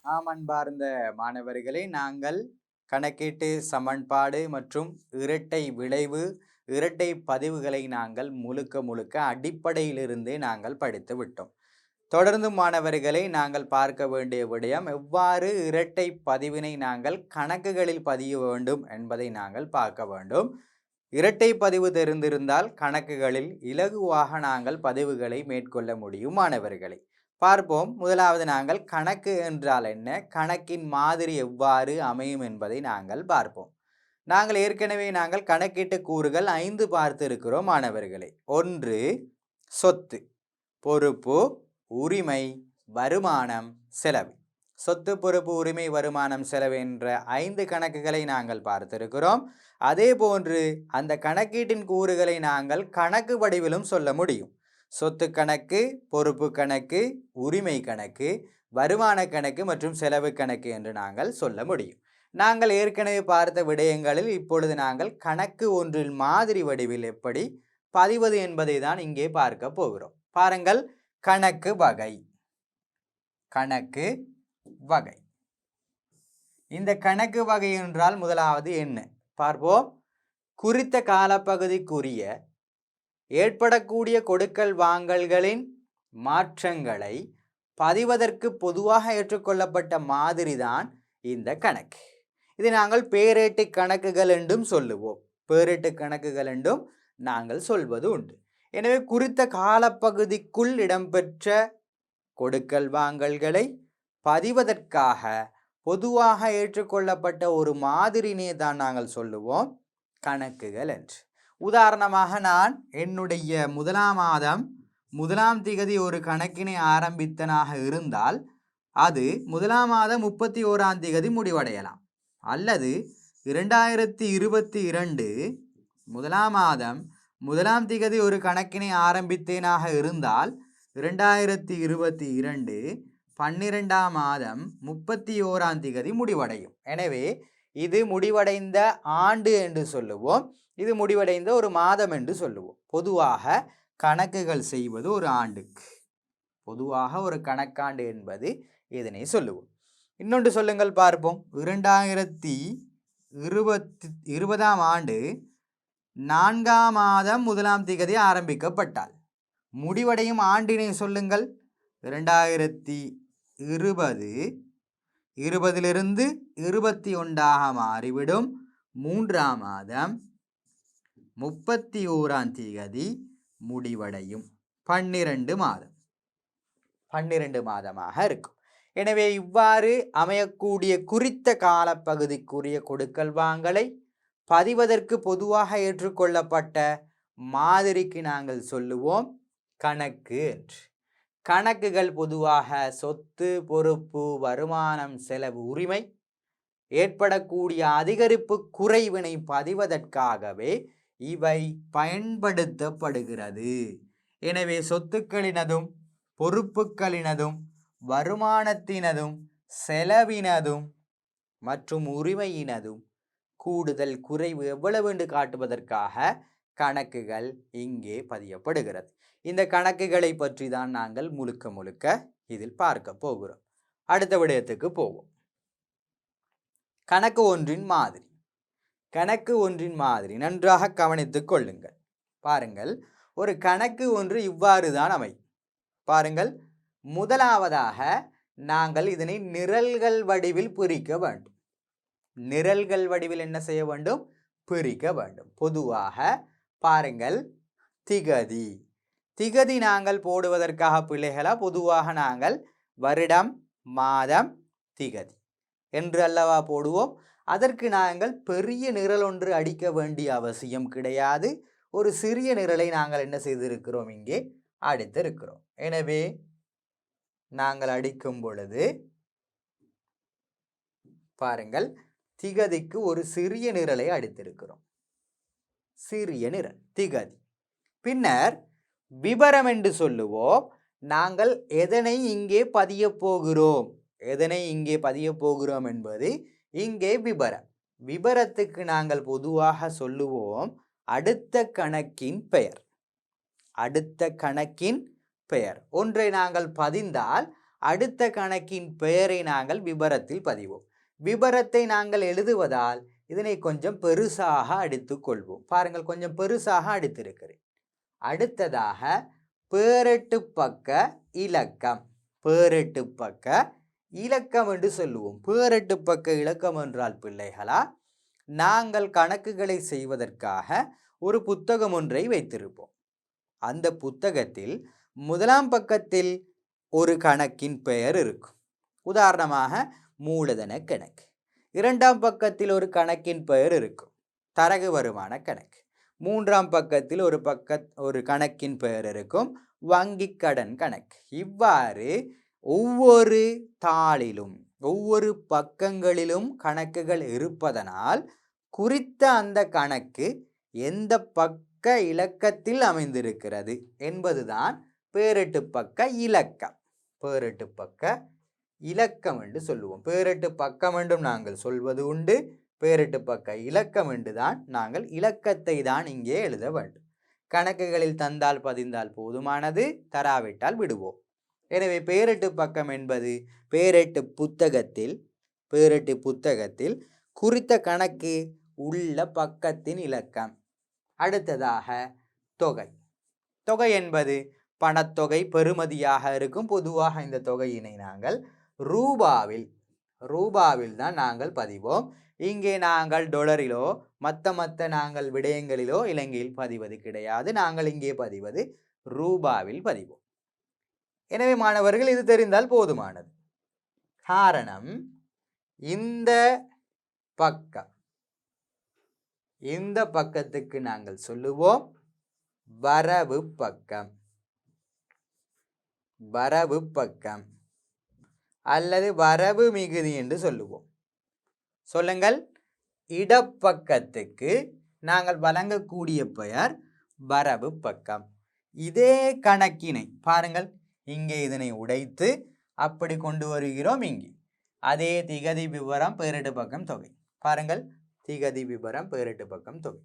அன்பார்ந்த மாணவர்களே, நாங்கள் கணக்கீட்டு சமன்பாடு மற்றும் இரட்டை விளைவு இரட்டை பதிவுகளை நாங்கள் முழுக்க அடிப்படையிலிருந்தே நாங்கள் படித்து விட்டோம். தொடர்ந்து மாணவர்களை நாங்கள் பார்க்க வேண்டிய விடயம் எவ்வாறு இரட்டை பதிவினை நாங்கள் கணக்குகளில் பதிய வேண்டும் என்பதை நாங்கள் பார்க்க வேண்டும். இரட்டை பதிவு தெரிந்திருந்தால் கணக்குகளில் இலகுவாக நாங்கள் பதிவுகளை மேற்கொள்ள முடியும். மாணவர்களை பார்ப்போம். முதலாவது நாங்கள் கணக்கு என்றால் என்ன, கணக்கின் மாதிரி எவ்வாறு அமையும் என்பதை நாங்கள் பார்ப்போம். நாங்கள் ஏற்கனவே கணக்கீட்டு கூறுகள் 5 பார்த்து இருக்கிறோம் மாணவர்களை. 1 சொத்து, பொறுப்பு, உரிமை, வருமானம், செலவு. சொத்து, பொறுப்பு, உரிமை, வருமானம், செலவு என்ற 5 கணக்குகளை நாங்கள் பார்த்திருக்கிறோம். அதே போன்று அந்த கணக்கீட்டின் கூறுகளை நாங்கள் கணக்கு வடிவிலும் சொல்ல முடியும். சொத்து கணக்கு, பொறுப்பு கணக்கு, உரிமை கணக்கு, வருமான கணக்கு மற்றும் செலவு கணக்கு என்று நாங்கள் சொல்ல முடியும். நாங்கள் ஏற்கனவே பார்த்த விடயங்களில் இப்பொழுது நாங்கள் கணக்கு ஒன்றில் மாதிரி வடிவில் எப்படி பதிவது என்பதை தான் இங்கே பார்க்க போகிறோம். பாருங்கள், கணக்கு வகை. கணக்கு வகை. இந்த கணக்கு வகை என்றால் முதலாவது என்ன பார்ப்போம். குறித்த காலப்பகுதிக்குரிய ஏற்படக்கூடிய கொடுக்கல் வாங்கல்களின் மாற்றங்களை பதிவதற்கு பொதுவாக ஏற்றுக்கொள்ளப்பட்ட மாதிரி தான் இந்த கணக்கு. இதை நாங்கள் பேரேட்டு கணக்குகள் என்றும் சொல்லுவோம். பேரேட்டு கணக்குகள் என்றும் நாங்கள் சொல்வது உண்டு. எனவே குறித்த காலப்பகுதிக்குள் இடம்பெற்ற கொடுக்கல் வாங்கல்களை பதிவதற்காக பொதுவாக ஏற்றுக்கொள்ளப்பட்ட ஒரு மாதிரினே தான் நாங்கள் சொல்லுவோம் கணக்குகள் என்று. உதாரணமாக நான் என்னுடைய 1ஆம் மாதம் 1ஆம் திகதி ஒரு கணக்கினை ஆரம்பித்தனாக இருந்தால் அது 1ஆம் மாதம் 31ஆம் திகதி முடிவடையலாம். அல்லது 2022 1ஆம் மாதம் 1ஆம் திகதி ஒரு கணக்கினை ஆரம்பித்தேனாக இருந்தால் 2022 12ஆம் மாதம் 31ஆம் திகதி முடிவடையும். எனவே இது முடிவடைந்த ஆண்டு என்று சொல்லுவோம், இது முடிவடைந்த ஒரு மாதம் என்று சொல்லுவோம். பொதுவாக கணக்குகள் செய்வது ஒரு ஆண்டுக்கு, பொதுவாக ஒரு கணக்காண்டு என்பது இதனை சொல்லுவோம். இன்னொன்று சொல்லுங்கள் பார்ப்போம். 2020ஆம் ஆண்டு 4ஆம் மாதம் 1ஆம் திகதி ஆரம்பிக்கப்பட்டால் முடிவடையும் ஆண்டினை சொல்லுங்கள். 2020 20லிருந்து 21ஆக மாறிவிடும். 3ஆம் மாதம் 31ஆம் திகதி முடிவடையும். 12 மாதம் 12 மாதமாக இருக்கும். எனவே இவ்வாறு அமையக்கூடிய குறித்த காலப்பகுதிக்குரிய கொடுக்கல் வாங்கலை பதிவதற்கு பொதுவாக ஏற்றுக்கொள்ளப்பட்ட மாதிரிக்கு நாங்கள் சொல்லுவோம் கணக்கு என்று. கணக்குகள் பொதுவாக சொத்து, பொறுப்பு, வருமானம், செலவு, உரிமை ஏற்படக்கூடிய அதிகரிப்பு குறைவினை பதிவதற்காகவே இவை பயன்படுத்தப்படுகிறது. எனவே சொத்துக்களினதும் பொறுப்புகளினதும் வருமானத்தினதும் செலவினதும் மற்றும் உரிமையினதும் கூடுதல் குறைவு எவ்வளவு என்று காட்டுவதற்காக கணக்குகள் இங்கே பதியப்படுகிறது. இந்த கணக்குகளை பற்றி தான் நாங்கள் முழுக்க இதில் பார்க்க போகிறோம். அடுத்த விடயத்துக்கு போவோம். கணக்கு ஒன்றின் மாதிரி. கணக்கு ஒன்றின் மாதிரி நன்றாக கவனித்துக் கொள்ளுங்கள். பாருங்கள், ஒரு கணக்கு ஒன்று இவ்வாறு தான் அமையும். பாருங்கள், முதலாவதாக நாங்கள் இதனை நிரல்கள் வடிவில் பிரிக்க வேண்டும். நிரல்கள் வடிவில் என்ன செய்ய வேண்டும்? பிரிக்க வேண்டும். பொதுவாக பாருங்கள், திகதி. திகதி நாங்கள் போடுவதற்காக பிள்ளைகளா பொதுவாக நாங்கள் வருடம், மாதம், திகதி என்று அல்லவா போடுவோம். அதற்கு நாங்கள் பெரிய நிரல் ஒன்று அடிக்க வேண்டிய அவசியம் கிடையாது. ஒரு சிறிய நிரலை நாங்கள் என்ன செய்திருக்கிறோம்? இங்கே அடித்திருக்கிறோம். எனவே நாங்கள் அடிக்கும் பொழுது பாருங்கள், திகதிக்கு ஒரு சிறிய நிரலை அடித்திருக்கிறோம். சிறிய நிரல் திகதி. பின்னர் விபரம் என்று சொல்லுவோம். நாங்கள் எதனை இங்கே பதிய போகிறோம், எதனை இங்கே பதிய போகிறோம் என்பது இங்கே விபரம். விபரத்துக்கு நாங்கள் பொதுவாக சொல்லுவோம் அடுத்த கணக்கின் பெயர். அடுத்த கணக்கின் பெயர். ஒன்றை நாங்கள் பதிந்தால் அடுத்த கணக்கின் பெயரை நாங்கள் விபரத்தில் பதிவோம். விபரத்தை நாங்கள் எழுதுவதால் இதனை கொஞ்சம் பெருசாக அடித்துக் கொள்வோம். பாருங்கள், கொஞ்சம் பெருசாக அடித்திருக்கிறேன். அடுத்ததாக பேரெட்டு பக்க இலக்கம். பேரெட்டு பக்க இலக்கம் என்று சொல்லுவோம். பேரெட்டு பக்க இலக்கம் என்றால் பிள்ளைகளா, நாங்கள் கணக்குகளை செய்வதற்காக ஒரு புத்தகம் ஒன்றை வைத்திருப்போம். அந்த புத்தகத்தில் முதலாம் பக்கத்தில் ஒரு கணக்கின் பெயர் இருக்கும். உதாரணமாக மூலதன கணக்கு. இரண்டாம் பக்கத்தில் ஒரு கணக்கின் பெயர் இருக்கும், தரகு வருமான கணக்கு. மூன்றாம் பக்கத்தில் ஒரு கணக்கின் பெயர் இருக்கும், வங்கி கடன் கணக்கு. இவ்வாறு ஒவ்வொரு தாளிலும் ஒவ்வொரு பக்கங்களிலும் கணக்குகள் இருப்பதனால் குறித்த அந்த கணக்கு எந்த பக்க இலக்கத்தில் அமைந்திருக்கிறது என்பதுதான் பேரெட்டு பக்க இலக்கம். பேரெட்டு பக்க இலக்கம் என்று சொல்லுவோம். பேரெட்டு பக்கம் என்றும் நாங்கள் சொல்வது உண்டு, பேரெட்டு பக்க இலக்கம் என்று தான் நாங்கள் இலக்கத்தை தான் இங்கே எழுத வேண்டும். கணக்குகளில் தந்தால் பதிந்தால் போதுமானது, தராவிட்டால் விடுவோம். எனவே பேரெட்டு பக்கம் என்பது பேரெட்டு புத்தகத்தில் குறித்த கணக்கு உள்ள பக்கத்தின் இலக்கம். அடுத்ததாக தொகை. தொகை என்பது பணத்தொகை பெறுமதியாக இருக்கும். பொதுவாக இந்த தொகையினை நாங்கள் ரூபாவில் தான் நாங்கள் பதிவோம். இங்கே நாங்கள் டொலரிலோ மற்ற நாங்கள் விடயங்களிலோ இலங்கையில் பதிவது கிடையாது. நாங்கள் இங்கே பதிவது ரூபாவில் பதிவோம். எனவே மாணவர்கள், இது தெரிந்தால் போதுமானது. காரணம், இந்த பக்கத்துக்கு நாங்கள் சொல்லுவோம் வரவு பக்கம் அல்லது வரவு மிகுதி என்று சொல்லுவோம். சொல்லுங்கள். இடப்பக்கத்துக்கு நாங்கள் வழங்கக்கூடிய பெயர் வரவு பக்கம். இதே கணக்கினை பாருங்கள், இங்கே இதனை உடைத்து அப்படி கொண்டு வருகிறோம். இங்கே அதே திகதி விவரம் பேரெட்டு பக்கம் தொகை. பாருங்கள், திகதி விவரம் பேரெட்டு பக்கம் தொகை.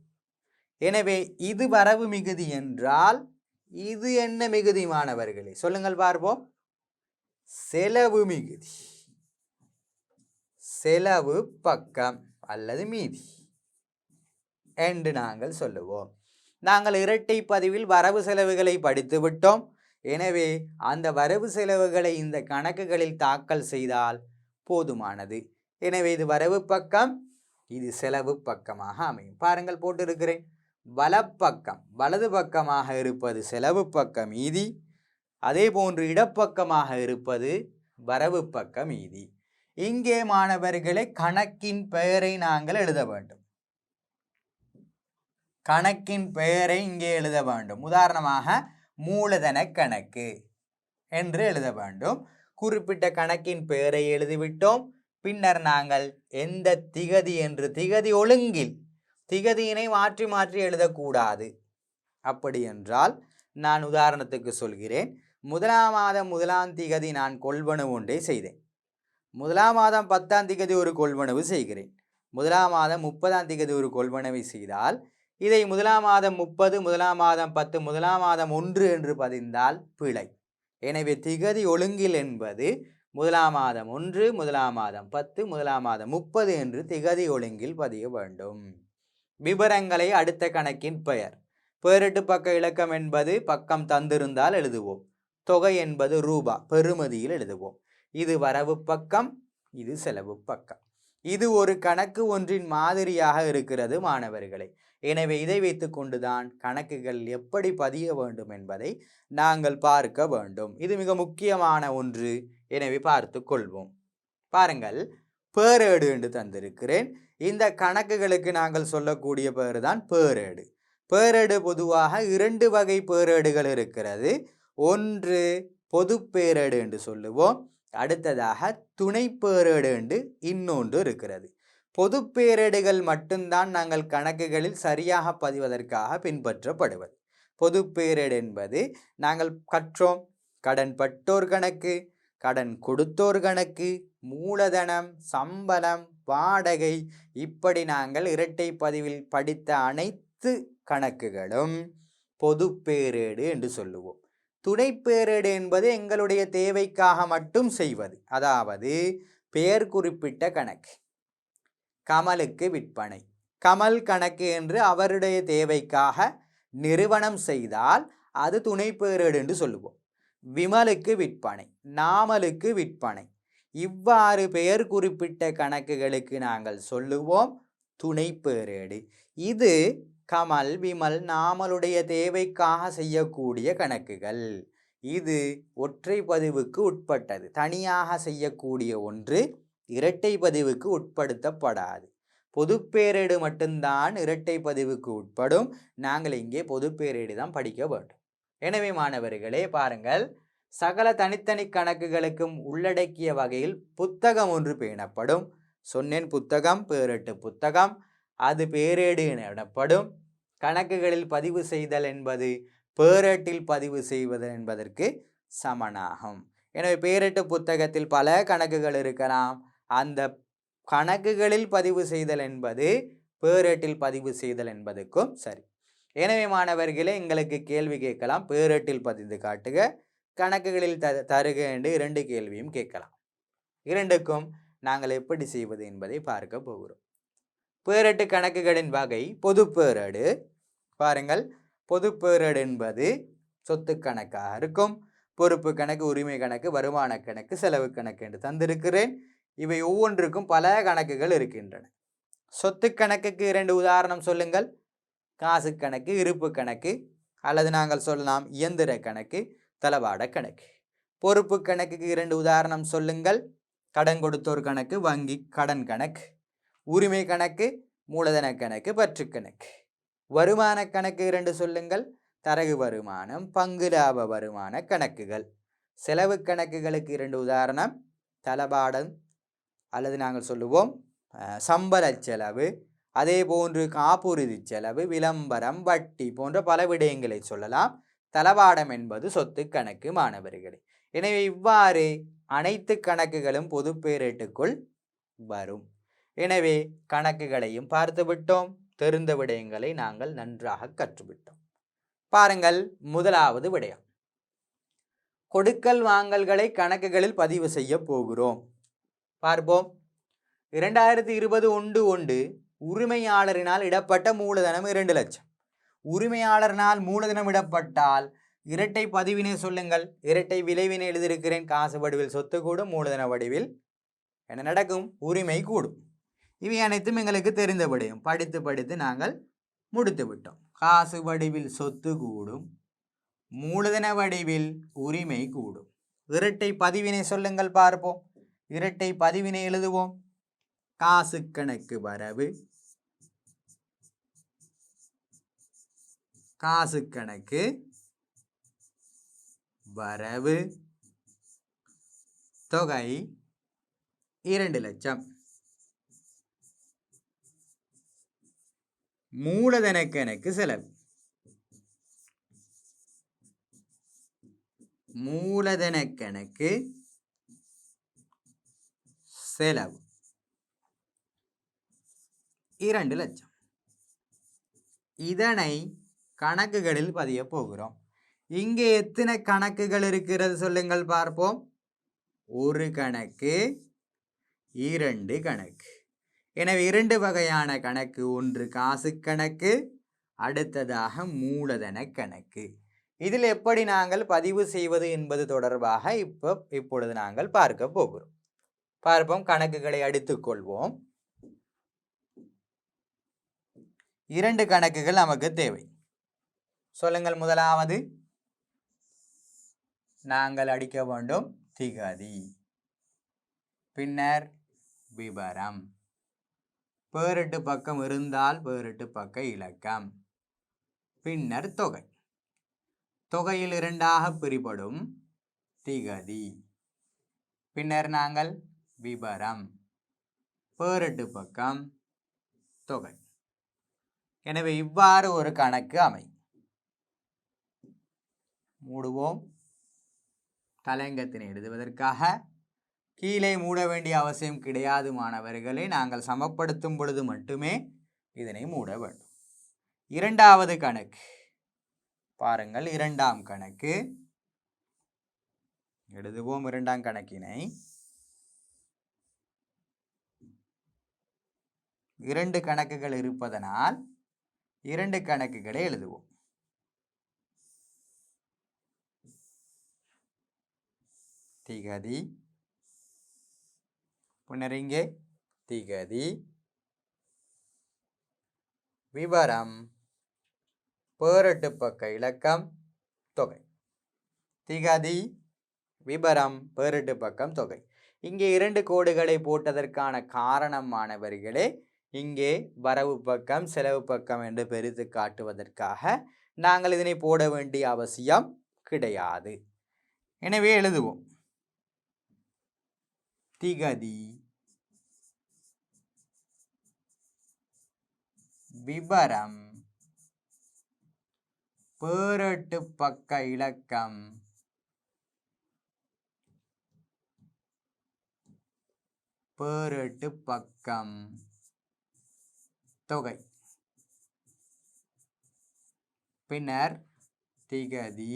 எனவே இது வரவு மிகுதி என்றால் இது என்ன மிகுதி மாணவர்களே? சொல்லுங்கள் பார்ப்போம். செலவு மிகுதி, செலவு பக்கம் அல்லது மீதி என்று நாங்கள் சொல்லுவோம். நாங்கள் இரட்டை பதிவில் வரவு செலவுகளை படித்து விட்டோம். எனவே அந்த வரவு செலவுகளை இந்த கணக்குகளில் தாக்கல் செய்தால் போதுமானது. எனவே இது வரவு பக்கம், இது செலவு பக்கமாக அமையும். பாருங்கள், போட்டிருக்கிறேன். வலப்பக்கம் வலது பக்கமாக இருப்பது செலவு பக்க மீதி, அதே போன்று இடப்பக்கமாக இருப்பது வரவு பக்க மீதி. இங்கே மாணவர்களை கணக்கின் பெயரை நாங்கள் எழுத வேண்டும். கணக்கின் பெயரை இங்கே எழுத வேண்டும். உதாரணமாக மூலதன கணக்கு என்று எழுத வேண்டும். குறிப்பிட்ட கணக்கின் பெயரை எழுதிவிட்டோம். பின்னர் நாங்கள் எந்த திகதி என்று திகதி ஒழுங்கில் திகதியினை மாற்றி மாற்றி எழுதக்கூடாது. அப்படி என்றால் நான் உதாரணத்துக்கு சொல்கிறேன். முதலாம் மாதம் 1ஆம் திகதி நான் கொள்வனவு ஒன்றை செய்தேன். முதலாம் மாதம் 10ஆம் திகதி ஒரு கொள்வனவு செய்கிறேன். முதலாம் மாதம் 30ஆம் திகதி ஒரு கொள்வனவை செய்தால் இதை முதலாம் மாதம் 30, முதலாம் மாதம் 10, முதலாம் மாதம் 1 என்று பதிந்தால் பிழை. எனவே திகதி ஒழுங்கில் என்பது முதலாம் மாதம் 1, முதலாம் மாதம் 10, முதலாம் மாதம் 30 என்று திகதி ஒழுங்கில் பதிய வேண்டும். விபரங்களை அடுத்த கணக்கின் பெயர். பேரெட்டு பக்க இலக்கம் என்பது பக்கம் தந்திருந்தால் எழுதுவோம். தொகை என்பது ரூபா பெறுமதியில் எழுதுவோம். இது வரவு பக்கம், இது செலவு பக்கம். இது ஒரு கணக்கு ஒன்றின் மாதிரியாக இருக்கிறது மாணவர்களே. எனவே இதை வைத்து கொண்டுதான் கணக்குகள் எப்படி பதிய வேண்டும் என்பதை நாங்கள் பார்க்க வேண்டும். இது மிக முக்கியமான ஒன்று. எனவே பார்த்து கொள்வோம். பாருங்கள், பேரேடு என்று தந்திருக்கிறேன். இந்த கணக்குகளுக்கு நாங்கள் சொல்லக்கூடிய பேர் தான் பேரேடு. பேரேடு பொதுவாக 2 வகை பேரேடுகள் இருக்கிறது. ஒன்று பொது பேரேடு என்று சொல்லுவோம். அடுத்ததாக துணை பேரேடு என்று இன்னொன்று இருக்கிறது. பொது பேரேடுகள் மட்டும்தான் நாங்கள் கணக்குகளில் சரியாக பதிவதற்காக பின்பற்றப்படுவது. பொது பேரேடு என்பது நாங்கள் கற்றோம். கடன் பட்டோர் கணக்கு, கடன் கொடுத்தோர் கணக்கு, மூலதனம், சம்பளம், வாடகை, இப்படி நாங்கள் இரட்டை பதிவில் படித்த அனைத்து கணக்குகளும் பொது பேரேடு என்று சொல்லுவோம். துணைப்பேரேடு என்பது எங்களுடைய தேவைக்காக மட்டும் செய்வது, அதாவது பெயர் குறிப்பிட்ட கணக்கு. கமலுக்கு விற்பனை, கமல் கணக்கு என்று அவருடைய தேவைக்காக நிறுவனம் செய்தால் அது துணைப்பேரேடு என்று சொல்லுவோம். விமலுக்கு விற்பனை, நாமலுக்கு விற்பனை, இவ்வாறு பெயர் குறிப்பிட்ட கணக்குகளுக்கு நாங்கள் சொல்லுவோம் துணைப்பேரேடு. இது கமல், விமல், நாமலுடைய தேவைக்காக செய்யக்கூடிய கணக்குகள். இது ஒற்றை பதிவுக்கு உட்பட்டது. தனியாக செய்யக்கூடிய ஒன்று இரட்டை பதிவுக்கு உட்படுத்தப்படாது. பொதுப்பேரேடு மட்டும்தான் இரட்டை பதிவுக்கு உட்படும். நாங்கள் இங்கே பொதுப்பேரேடு தான் படிக்க வேண்டும். எனவே மாணவர்களே பாருங்கள், சகல தனித்தனி கணக்குகளுக்கும் உள்ளடக்கிய வகையில் புத்தகம் ஒன்று பேணப்படும். சொன்னேன் புத்தகம், பேரேட்டு புத்தகம், அது பேரேடு எனப்படும். கணக்குகளில் பதிவு செய்தல் என்பது பேரேட்டில் பதிவு செய்வது என்பதற்கு சமனாகும். எனவே பேரேட்டு புத்தகத்தில் பல கணக்குகள் இருக்கலாம். அந்த கணக்குகளில் பதிவு செய்தல் என்பது பேரேட்டில் பதிவு செய்தல் என்பதுக்கும் சரி. எனவே மாணவர்களே, எங்களுக்கு கேள்வி கேட்கலாம், பேரேட்டில் பதிந்து காட்டுக, கணக்குகளில் தருக என்று 2 கேள்வியும் கேட்கலாம். இரண்டுக்கும் நாங்கள் எப்படி செய்வது என்பதை பார்க்க போகிறோம். பேரேட்டு கணக்குகளின் வகை பொதுப்பேரேடு. பாருங்கள், பொதுப்பேரேடு என்பது சொத்து கணக்காக இருக்கும். பொறுப்பு கணக்கு, உரிமை கணக்கு, வருமான கணக்கு, செலவு கணக்கு என்று தந்திருக்கிறேன். இவை ஒவ்வொன்றுக்கும் பல கணக்குகள் இருக்கின்றன. சொத்து கணக்குக்கு 2 உதாரணம் சொல்லுங்கள். காசு கணக்கு, இருப்பு கணக்கு, அல்லது நாங்கள் சொல்லலாம் இயந்திர கணக்கு, தளவாட கணக்கு. பொறுப்பு கணக்குக்கு 2 உதாரணம் சொல்லுங்கள். கடன் கொடுத்தோர் கணக்கு, வங்கி கடன் கணக்கு. உரிமை கணக்கு, மூலதன கணக்கு, பற்று கணக்கு. வருமான கணக்கு 2 சொல்லுங்கள். தரகு வருமானம், பங்கு லாப வருமான கணக்குகள். செலவு கணக்குகளுக்கு 2 உதாரணம். தளபாடம் அல்லது நாங்கள் சொல்லுவோம் சம்பள செலவு, அதே போன்று காப்புறுதி செலவு, விளம்பரம், வட்டி போன்ற பல விடயங்களை சொல்லலாம். தளவாடம் என்பது சொத்து கணக்கு மாணவர்களே. எனவே இவ்வாறு அனைத்து கணக்குகளும் பொதுப்பேரேட்டுக்குள் வரும். எனவே கணக்குகளையும் பார்த்து விட்டோம். தெரிந்த விடயங்களை நாங்கள் நன்றாக கற்றுவிட்டோம். பாருங்கள், முதலாவது விடயம், கொடுக்கல் வாங்கல்களை கணக்குகளில் பதிவு செய்ய போகிறோம். பார்ப்போம். 2020 உரிமையாளரினால் இடப்பட்ட மூலதனம் 2 லட்சம். உரிமையாளரினால் மூலதனம் இடப்பட்டால் இரட்டை பதிவினை சொல்லுங்கள். இரட்டை விளைவினை எழுதியிருக்கிறேன். காசு வடிவில் சொத்து கூடும், மூலதன வடிவில் என்ன நடக்கும்? உரிமை கூடும். இவை அனைத்தும் எங்களுக்கு தெரிந்த விடயம். படித்து படித்து நாங்கள் முடித்து விட்டோம். காசு வடிவில் சொத்து கூடும், மூலதன வடிவில் உரிமை கூடும். இரட்டை பதிவினை சொல்லுங்கள் பார்ப்போம். இரட்டை பதிவினை எழுதுவோம். காசு கணக்கு வரவு, காசு கணக்கு வரவு, தொகை 2 லட்சம். மூலதன கணக்கு செலவு, மூலதன கணக்கு செலவு 2 லட்சம். இதனை கணக்குகளில் பதிய போகிறோம். இங்கே எத்தனை கணக்குகள் இருக்கிறது சொல்லுங்கள் பார்ப்போம். 1 கணக்கு, 2 கணக்கு. எனவே 2 வகையான கணக்கு. ஒன்று காசு கணக்கு, அடுத்ததாக மூலதன கணக்கு. இதில் எப்படி நாங்கள் பதிவு செய்வது என்பது தொடர்பாக இப்பொழுது நாங்கள் பார்க்க போகிறோம். பார்ப்போம். கணக்குகளை அடித்துக்கொள்வோம். 2 கணக்குகள் நமக்கு தேவை. சொல்லுங்கள். முதலாவது நாங்கள் அடிக்க வேண்டும் திகதி, பின்னர் விபரம், பேரட்டு பக்கம் இருந்தால் பேரட்டு பக்க இலக்கம், பின்னர் தொகை. தொகையில் 2ஆக பிரிபடும் திகதி, பின்னர் நாங்கள் விபரம், பேரட்டு பக்கம், தொகை. எனவே இவ்வாறு ஒரு கணக்கு அமையும். மூடுவோம். தலையங்கத்தினை எழுதுவதற்காக கீழே மூட வேண்டிய அவசியம் கிடையாது மாணவர்களே. நாங்கள் சமப்படுத்தும் பொழுது மட்டுமே இதனை மூட வேண்டும். 2வது கணக்கு பாருங்கள். 2ஆம் கணக்கு எழுதுவோம் இரண்டாம் கணக்கினை. இரண்டு கணக்குகள் இருப்பதனால் இரண்டு கணக்குகளை எழுதுவோம். திகதி, பின்னர் இங்கே திகதி, விவரம், பேரட்டு பக்க இலக்கம், தொகை. திகதி, விபரம், பேரட்டு பக்கம், தொகை. இங்கே இரண்டு கோடுகளை போட்டதற்கான காரணம் மாணவர்களே, இங்கே வரவு பக்கம் செலவு பக்கம் என்று பெரிது காட்டுவதற்காக நாங்கள் இதனை போட வேண்டிய அவசியம் கிடையாது. எனவே எழுதுவோம். திகதி, விபரம், பேரட்டு பக்க இலக்கம், பேரட்டு பக்கம், தொகை. பின்னர் திகதி,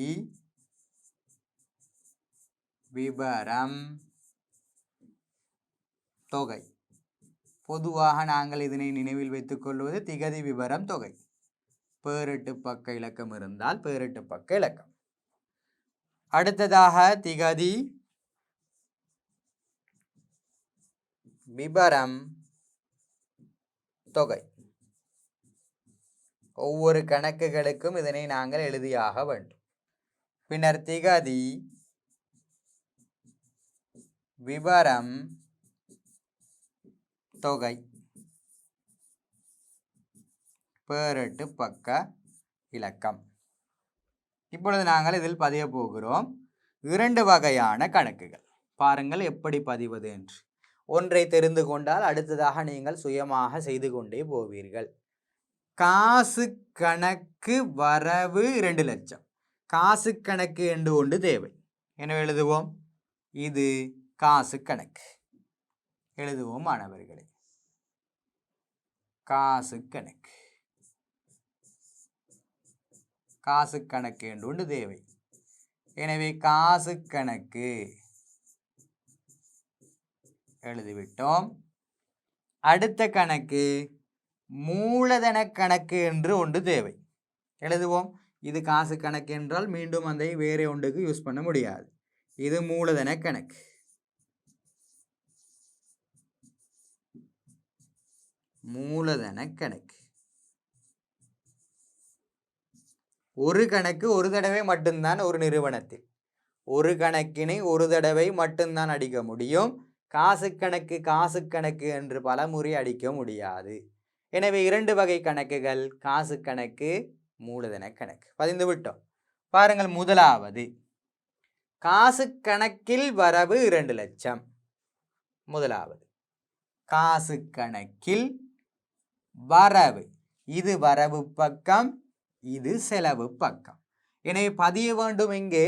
விபரம், தொகை. பொதுவாக நாங்கள் இதனை நினைவில் வைத்துக் கொள்வது திகதி, விபரம், தொகை. பேரட்டு பக்க இலக்கம் இருந்தால் பேரட்டு பக்க இலக்கம். அடுத்ததாக திகதி, விபரம், தொகை. ஒவ்வொரு கணக்குகளுக்கும் இதனை நாங்கள் எழுதியாக வேண்டும். பின்னர் திகதி, விபரம், தொகை, பேரட்டு பக்க இலக்கம். இப்பொழுது நாங்கள் இதில் பதிய போகிறோம் இரண்டு வகையான கணக்குகள். பாருங்கள் எப்படி பதிவது என்று. ஒன்றை தெரிந்து கொண்டால் அடுத்ததாக நீங்கள் சுயமாக செய்து கொண்டே போவீர்கள். காசு கணக்கு வரவு 2 லட்சம். காசு கணக்கு என்று ஒன்று தேவை. எனவே எழுதுவோம். இது காசு கணக்கு. எழுதுவோம் மாணவர்களே. காசு கணக்கு. காசு கணக்கு என்று ஒன்று தேவை. எனவே காசு கணக்கு எழுதிவிட்டோம். அடுத்த கணக்கு மூலதன கணக்கு என்று ஒன்று தேவை. எழுதுவோம். இது காசு கணக்கு என்றால் மீண்டும் அதை வேற ஒன்றுக்கு யூஸ் பண்ண முடியாது. இது மூலதன கணக்கு. மூலதன கணக்கு. ஒரு கணக்கு ஒரு தடவை மட்டும்தான் ஒரு நிறுவனத்தில். ஒரு கணக்கினை ஒரு தடவை மட்டும்தான் அடிக்க முடியும். காசு கணக்கு என்று பல முறை அடிக்க முடியாது. எனவே இரண்டு வகை கணக்குகள், காசு கணக்கு, மூலதன கணக்கு. பதிந்து விட்டோம். பாருங்கள், முதலாவது காசு கணக்கில் வரவு 2 லட்சம். முதலாவது காசு கணக்கில் வரவு. இது வரவு பக்கம், இது செலவு பக்கம். எனவே பதிய வேண்டும் இங்கே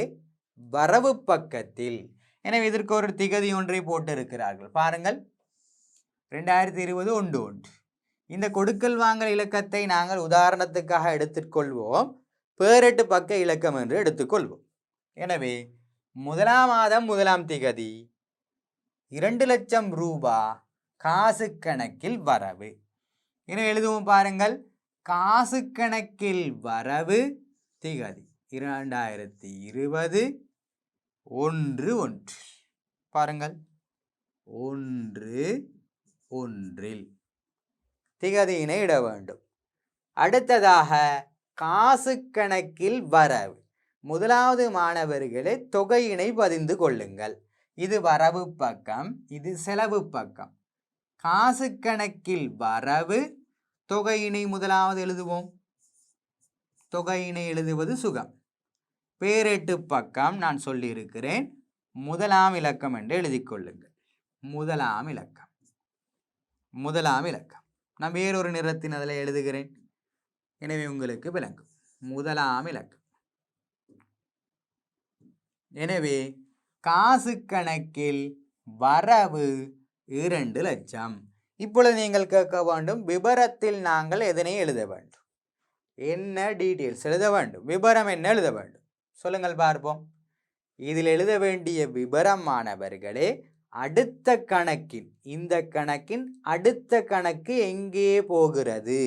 வரவு பக்கத்தில். எனவே இதற்கு ஒரு திகதி ஒன்றை போட்டிருக்கிறார்கள். பாருங்கள், 2020 1. இந்த கொடுக்கல் வாங்கல் இலக்கத்தை நாங்கள் உதாரணத்துக்காக எடுத்துக்கொள்வோம். பேரட்டு பக்க இலக்கம் என்று எடுத்துக்கொள்வோம். எனவே முதலாம் மாதம் 1ஆம் திகதி 2 லட்சம் ரூபாய் காசு கணக்கில் வரவு. எனவே எழுதுவோம். பாருங்கள், காசு கணக்கில் வரவு திகதி 2020 1/1. பாருங்கள், 1/1 திகதியினை இட வேண்டும். அடுத்ததாக காசு கணக்கில் வரவு. முதலாவது மாணவர்களே தொகையினை பதிந்து கொள்ளுங்கள். இது வரவு பக்கம், இது செலவு பக்கம். காசு கணக்கில் வரவு, தொகையினை முதலாவது எழுதுவோம். தொகையினை எழுதுவது சுகம். பேரட்டு பக்கம் நான் சொல்லியிருக்கிறேன், முதலாம் இலக்கம் என்று எழுதிக் கொள்ளுங்கள். முதலாம் இலக்கம். முதலாம் இலக்கம் நான் வேறொரு நிறத்தின் அதில் எழுதுகிறேன். எனவே உங்களுக்கு விளங்கும். முதலாம் இலக்கம். எனவே காசு கணக்கில் வரவு 2 லட்சம். இப்பொழுது நீங்கள் கேட்க வேண்டும், விபரத்தில் நாங்கள் எதனை எழுத வேண்டும்? என்ன டீட்டெயில்ஸ் எழுத வேண்டும்? விபரம் என்ன எழுத வேண்டும்? சொல்லுங்கள் பார்ப்போம். இதில் எழுத வேண்டிய விபரம் மாணவர்களே, அடுத்த கணக்கின் இந்த கணக்கின் அடுத்த கணக்கு எங்கே போகிறது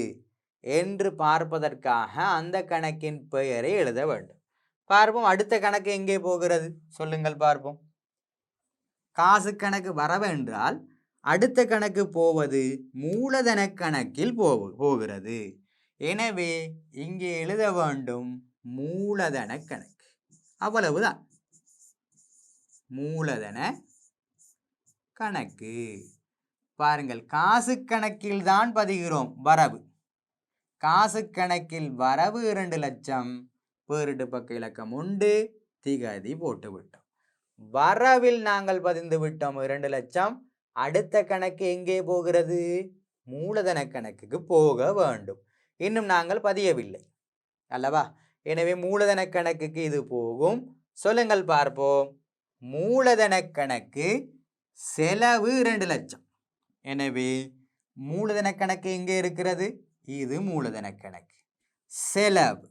என்று பார்ப்பதற்காக அந்த கணக்கின் பெயரை எழுத வேண்டும். பார்ப்போம், அடுத்த கணக்கு எங்கே போகிறது சொல்லுங்கள் பார்ப்போம். காசு கணக்கு வரவென்றால் அடுத்த கணக்கு போவது மூலதன கணக்கில் போகிறது. எனவே இங்கே எழுத வேண்டும் மூலதன கணக்கு. அவ்வளவுதான், மூலதன கணக்கு. பாருங்கள், காசு கணக்கில் தான் பதிகிறோம் வரவு. காசு கணக்கில் வரவு 2 லட்சம், பேரிட்டு பக்க இலக்கம் உண்டு, திகதி போட்டு விட்டோம். வரவில் நாங்கள் பதிந்து விட்டோம் 2 லட்சம். அடுத்த கணக்கு எங்கே போகிறது? மூலதன கணக்குக்கு போக வேண்டும். இன்னும் நாங்கள் பதியவில்லை அல்லவா? எனவே மூலதன கணக்குக்கு இது போகும். சொல்லுங்கள் பார்ப்போம். மூலதன கணக்கு செலவு 2 லட்சம். எனவே மூலதன கணக்கு எங்கே இருக்கிறது? இது மூலதன கணக்கு. செலவு,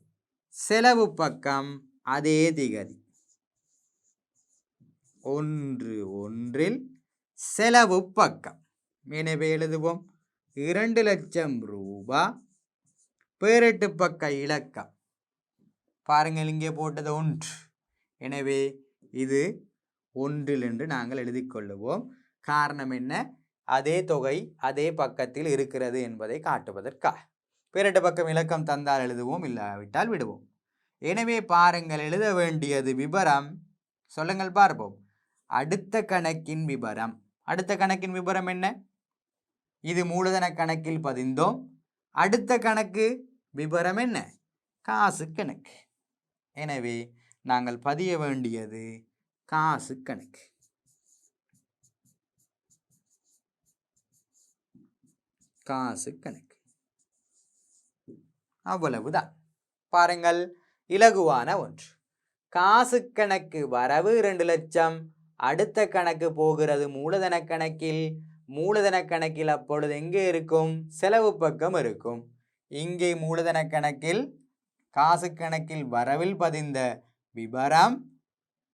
செலவு பக்கம் அதே திகதி 1/1 செலவு பக்கம். எனவே எழுதுவோம் 2 லட்சம் ரூபாய், பேரிட்டு பக்க இலக்கம் பாருங்கள், இங்கே போட்டது 1. எனவே இது 1 என்று நாங்கள் எழுதி கொள்ளுவோம். காரணம் என்ன? அதே தொகை அதே பக்கத்தில் இருக்கிறது என்பதை காட்டுவதற்காக. பேரிட்டு பக்கம் இலக்கம் தந்தால் எழுதுவோம், இல்லாவிட்டால் விடுவோம். எனவே பாருங்கள், எழுத வேண்டியது விபரம். சொல்லுங்கள் பார்ப்போம். அடுத்த கணக்கின் விபரம். அடுத்த கணக்கின் விபரம் என்ன? இது மூலதன கணக்கில் பதிந்தோம். அடுத்த கணக்கு விபரம் என்ன? காசு கணக்கு. எனவே நாங்கள் பதிய வேண்டியது காசு கணக்கு. காசு கணக்கு. அவ்வளவுதான். பாருங்கள், இலகுவான ஒன்று. காசு கணக்கு வரவு 2 லட்சம், அடுத்த கணக்கு போகிறது மூலதன கணக்கில். மூலதன கணக்கில் அப்பொழுது எங்கே இருக்கும்? செலவு பக்கம் இருக்கும். இங்கே மூலதன கணக்கில் காசு கணக்கில் வரவில் பதிந்த விபரம்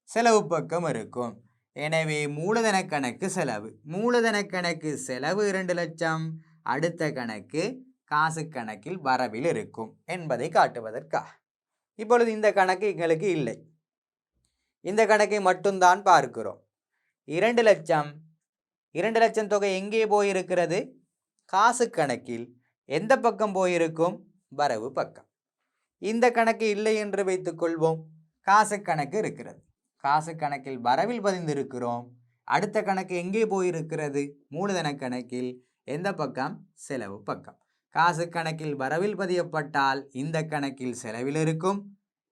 செலவு பக்கம் இருக்கும். எனவே மூலதன கணக்கு செலவு. மூலதன கணக்கு செலவு 2 லட்சம், அடுத்த கணக்கு காசு கணக்கில் வரவில் இருக்கும் என்பதை காட்டுவதற்காக. இப்பொழுது இந்த கணக்கு எங்களுக்கு இல்லை. இந்த கணக்கை மட்டும்தான் பார்க்கிறோம். 2 லட்சம், 2 லட்சம் தொகை எங்கே போயிருக்கிறது? காசு கணக்கில். எந்த பக்கம் போயிருக்கும்? வரவு பக்கம். இந்த கணக்கு இல்லை என்று வைத்துக் கொள்வோம். காசு கணக்கு இருக்கிறது. காசு கணக்கில் வரவில் பதிந்திருக்கிறோம். அடுத்த கணக்கு எங்கே போயிருக்கிறது? மூலதன கணக்கில். எந்த பக்கம்? செலவு பக்கம். காசு கணக்கில் வரவில் பதியப்பட்டால் இந்த கணக்கில் செலவில் இருக்கும்.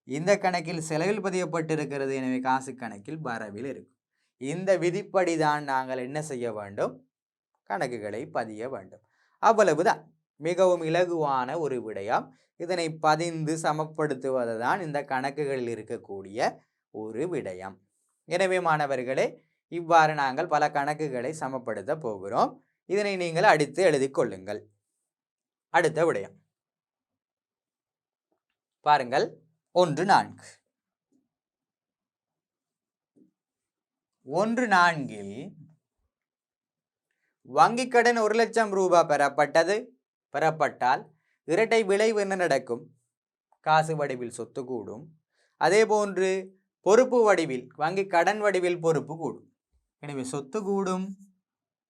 இந்த கணக்கில் செலவில் பதியப்பட்டிருக்கிறது. எனவே காசு கணக்கில் வரவில் இருக்கும். இந்த விதிப்படி தான் நாங்கள் என்ன செய்ய வேண்டும்? கணக்குகளை பதிய வேண்டும். அவ்வளவுதான். மிகவும் இலகுவான ஒரு விடயம். இதனை பதிந்து சமப்படுத்துவது தான் இந்த கணக்குகளில் இருக்கக்கூடிய ஒரு விடயம். எனவே மாணவர்களே, இவ்வாறு நாங்கள் பல கணக்குகளை சமப்படுத்த போகிறோம். இதனை நீங்கள் அடித்து எழுதி கொள்ளுங்கள். அடுத்த விடயம் பாருங்கள். 1.4. 1.4 வங்கிக் கடன் 1 லட்சம் ரூபாய் பெறப்பட்டால் இரட்டை விளைவு என்ன நடக்கும்? காசு வடிவில் சொத்து கூடும். அதே போன்று பொறுப்பு வடிவில், வங்கி கடன் வடிவில் பொறுப்பு கூடும். எனவே சொத்து கூடும்,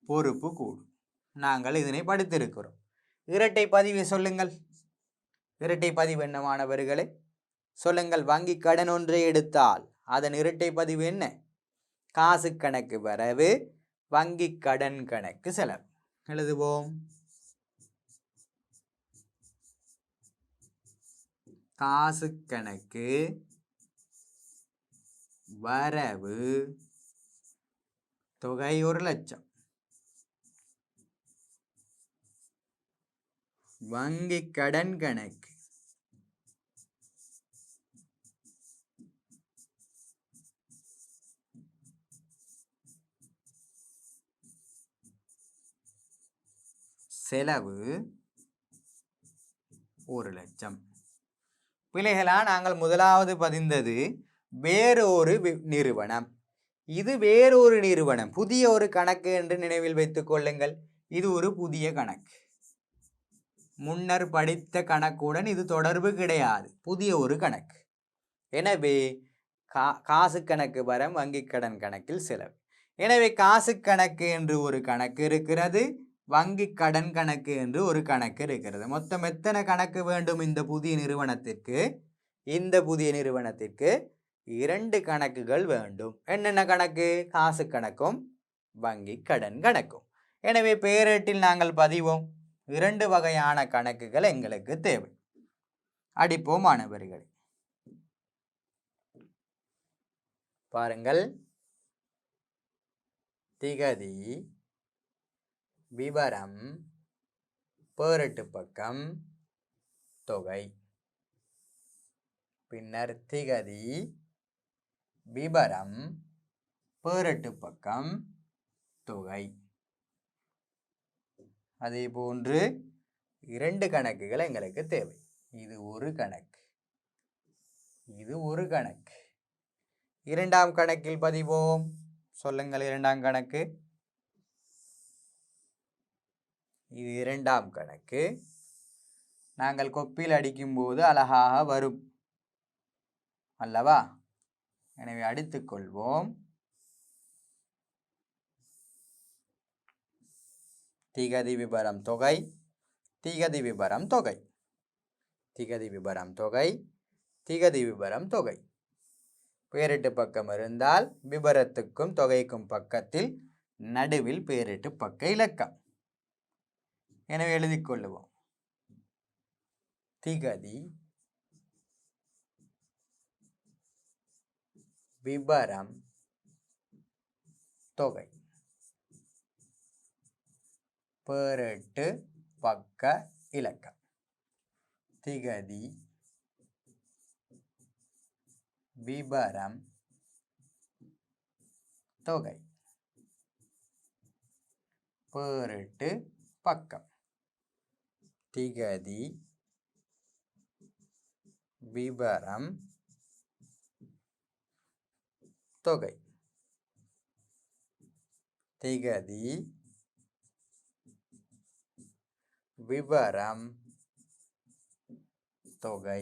பொறுப்பு கூடும். நாங்கள் இதனை படித்திருக்கிறோம். இரட்டை பதிவு சொல்லுங்கள். இரட்டை பதிவு என்ன மாணவர்களே? சொல்லுங்கள். வங்கி கடன் ஒன்றை எடுத்தால் அதன் இரட்டை பதிவு என்ன? காசு கணக்கு வரவு, வங்கி கடன் கணக்கு செலவு. எழுதுவோம். காசு கணக்கு வரவு தொகை 1 லட்சம், வங்கி கடன் கணக்கு செலவு 1 லட்சம். பிள்ளைகளா, நாங்கள் முதலாவது பதிந்தது வேறொரு நிறுவனம். இது வேறொரு நிறுவனம், புதிய ஒரு கணக்கு என்று நினைவில் வைத்துக் கொள்ளுங்கள். இது ஒரு புதிய கணக்கு, முன்னர் படித்த கணக்குடன் இது தொடர்பு கிடையாது, புதிய ஒரு கணக்கு. எனவே காசு கணக்கு வரம் வங்கி கடன் கணக்கில் செலவு. எனவே காசு கணக்கு என்று ஒரு கணக்கு இருக்கிறது, வங்கி கடன் கணக்கு என்று ஒரு கணக்கு இருக்கிறது. மொத்தம் எத்தனை கணக்கு வேண்டும் இந்த புதிய நிறுவனத்திற்கு? இந்த புதிய நிறுவனத்திற்கு 2 கணக்குகள் வேண்டும். என்னென்ன கணக்கு? காசு கணக்கும் வங்கி கடன் கணக்கும். எனவே பெயரேட்டில் நாங்கள் பதிவோம். 2 வகையான கணக்குகள் எங்களுக்கு தேவை. அடிப்போம் மாணவர்களே. பாருங்கள், திகதி, விவரம், பேரட்டு பக்கம், தொகை. பின்னர் திகதி, விபரம், பேரட்டு பக்கம், தொகை. அதே போன்று 2 கணக்குகள் எங்களுக்கு தேவை. இது ஒரு கணக்கு, இது ஒரு கணக்கு. 2ஆம் கணக்கில் பதிவோம். சொல்லுங்கள், 2ஆம் கணக்கு. இது 2ஆம் கணக்கு. நாங்கள் கொப்பில் அடிக்கும் போது அழகாக வரும் அல்லவா? எனவே அடித்துக் கொள்வோம். திகதி விபரம் தொகை, திகதி விபரம் தொகை, திகதி விபரம் தொகை, திகதி விபரம் தொகை. பேரிட்டு பக்கம் இருந்தால் விபரத்துக்கும் தொகைக்கும் பக்கத்தில் நடுவில் பேரிட்டு பக்க இலக்கம். எனவே எழுதிக் கொள்ளுவோம். திகதி, விபரம், தொகை, பேரிட்டு பக்க இலக்கம். திகதி, விபரம், தொகை, பேரிட்டு பக்கம். திகதி, விபரம், தொகை. திகதி, விபரம், தொகை,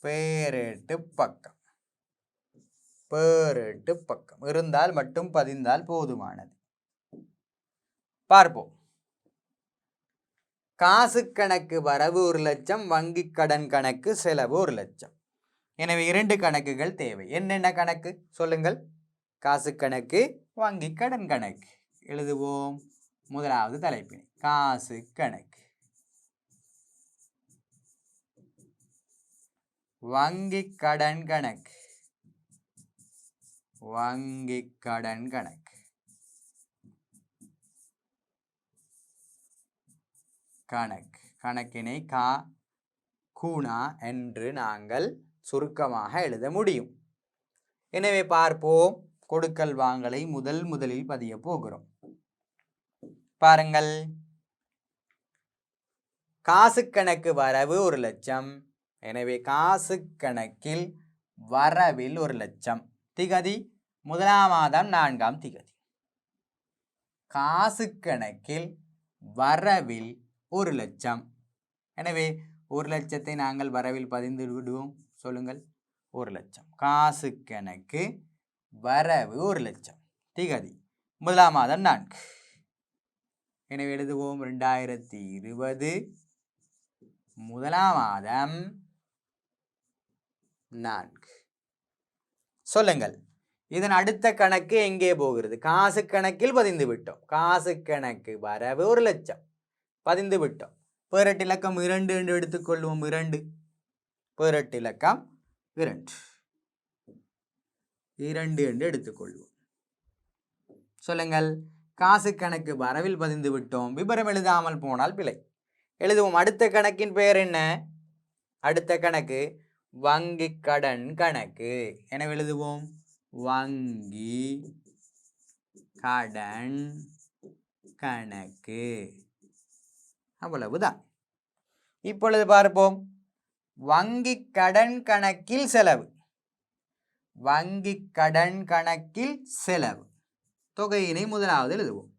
பேரிட்டு பக்கம். பேரிட்டு பக்கம் இருந்தால் மட்டும் பதிந்தால் போதுமானது. பார்ப்போம். காசு கணக்கு வரவு 1 லட்சம், வங்கி கடன் கணக்கு செலவு 1 லட்சம். எனவே 2 கணக்குகள் தேவை. என்னென்ன கணக்கு சொல்லுங்கள்? காசு கணக்கு, வங்கி கடன் கணக்கு. எழுதுவோம். முதலாவது தலைப்பினை காசு கணக்கு, வங்கி கடன் கணக்கு, வங்கி கடன் கணக்கு. கணக்கு, கணக்கினை கூணா என்று நாங்கள் சுருக்கமாக எழுத முடியும். எனவே பார்ப்போம். கொடுக்கல் வாங்கலை முதலில் பதிய போகிறோம். பாருங்கள், காசு கணக்கு வரவு 1 லட்சம். எனவே காசு கணக்கில் வரவில் 1 லட்சம். திகதி 1ஆம் மாதம் 4ஆம் திகதி. காசு கணக்கில் வரவில் 1 லட்சம். எனவே 1 லட்சத்தை நாங்கள் வரவில் பதிந்து விடுவோம். சொல்லுங்கள், 1 லட்சம். காசு கணக்கு வரவு 1 லட்சம். திகதி 1ஆம் மாதம் 4. எனவே எழுதுவோம் 2020 1ஆம் மாதம் 4. சொல்லுங்கள், இதன் அடுத்த கணக்கு எங்கே போகிறது? காசு கணக்கில் பதிந்து விட்டோம். காசு கணக்கு வரவு 1 லட்சம் பதிந்து விட்டோம். பேரட்டு இலக்கம் 2 என்று எடுத்துக்கொள்வோம். 2 பேரட்டு இலக்கம் 2 என்று எடுத்துக்கொள்வோம். சொல்லுங்கள், காசு கணக்கு வரவில் பதிந்து விட்டோம். விபரம் எழுதாமல் போனால் பிழை. எழுதுவோம். அடுத்த கணக்கின் பெயர் என்ன? அடுத்த கணக்கு வங்கி கடன் கணக்கு. எனவே எழுதுவோம் வங்கி கடன் கணக்கு. அவ்வளவுதான். இப்பொழுது பார்ப்போம். வங்கி கடன் கணக்கில் செலவு. வங்கி கடன் கணக்கில் செலவு தொகையினை முதலாவது எழுதுவோம்.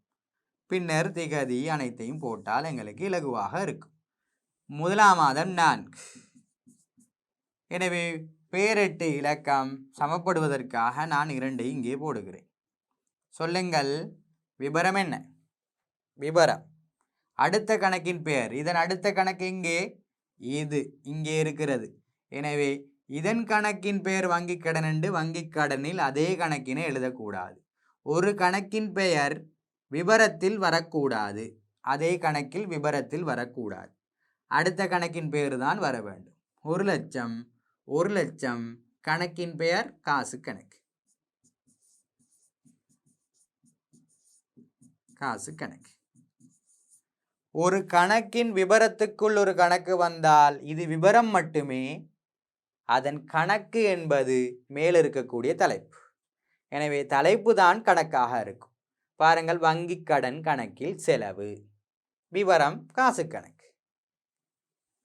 பின்னர் திகதி அனைத்தையும் போட்டால் எங்களுக்கு இலகுவாக இருக்கும். முதலாம் மாதம் 4. எனவே பேரெட்டு இலக்கம் சமப்படுவதற்காக நான் 2 இங்கே போடுகிறேன். சொல்லுங்கள், விபரம் என்ன? விபரம் அடுத்த கணக்கின் பெயர். இதன் அடுத்த கணக்கு இங்கே, இது இங்கே இருக்கிறது. எனவே இதன் கணக்கின் பெயர் வங்கி கடன் என்று வங்கி கடனில் அதே கணக்கினை எழுதக்கூடாது. ஒரு கணக்கின் பெயர் விபரத்தில் வரக்கூடாது, அதே கணக்கில் விபரத்தில் வரக்கூடாது. அடுத்த கணக்கின் பெயர் தான் வர வேண்டும். 1,00,000 1,00,000 கணக்கின் பெயர் காசு கணக்கு. காசு கணக்கு. ஒரு கணக்கின் விபரத்துக்குள் ஒரு கணக்கு வந்தால் இது விபரம் மட்டுமே. அதன் கணக்கு என்பது மேல் இருக்கக்கூடிய தலைப்பு. எனவே தலைப்பு தான் கணக்காக இருக்கும். பாருங்கள், வங்கி கடன் கணக்கில் செலவு, விவரம் காசு கணக்கு.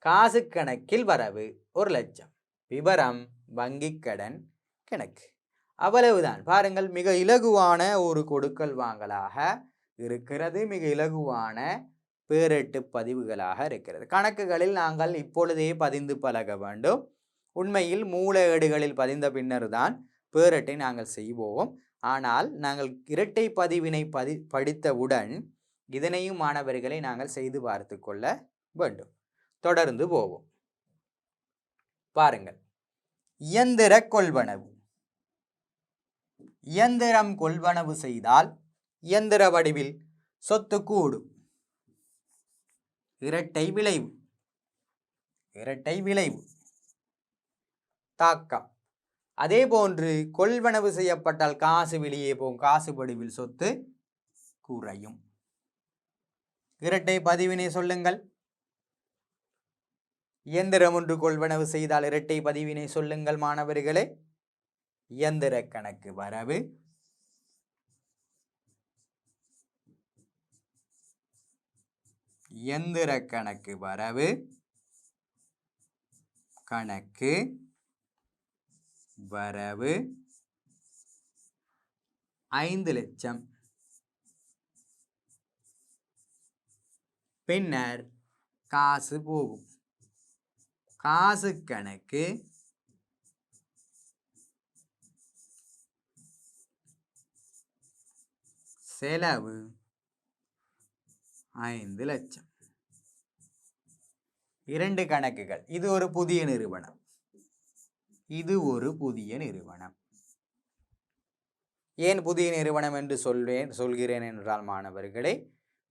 காசு கணக்கில் வரவு 1,00,000, விவரம் வங்கி கடன் கணக்கு. அவ்வளவுதான். பாருங்கள், மிக இலகுவான ஒரு கொடுக்கல் வாங்கலாக இருக்கிறது. மிக இலகுவான பேரெட்டு பதிவுகளாக இருக்கிறது. கணக்குகளில் நாங்கள் இப்பொழுதே பதிந்து பழக வேண்டும். உண்மையில் மூல ஏடுகளில் பதிந்த பின்னர் தான் பேரெட்டை நாங்கள் செய்வோம். ஆனால் நாங்கள் இரட்டை பதிவினை படித்தவுடன் இதனையும் மாணவர்களை நாங்கள் செய்து பார்த்து கொள்ள வேண்டும். தொடர்ந்து போவோம். பாருங்கள், இயந்திர கொள்வனவு. இயந்திரம் கொள்வனவு செய்தால் இயந்திர வடிவில் சொத்து கூடும். இரட்டை விளைவு. இரட்டை விளைவு தாக்கம். அதே போன்று கொள்வனவு செய்யப்பட்டால் காசு வெளியே போகும், காசு வடிவில் சொத்து குறையும். இரட்டை பதிவினை சொல்லுங்கள். இயந்திரம் ஒன்று கொள்வனவு செய்தால் இரட்டை பதிவினை சொல்லுங்கள் மாணவர்களே. இயந்திர கணக்கு வரவு, இயந்திர கணக்கு வரவு கணக்கு வரவு 5,00,000. பின்னர் காசு போகும். காசு கணக்கு செலவு 5,00,000. 2 கணக்குகள். இது ஒரு புதிய நிறுவனம், இது ஒரு புதிய நிறுவனம். ஏன் புதிய நிறுவனம் என்று சொல்கிறேன் என்றால் மாணவர்களே,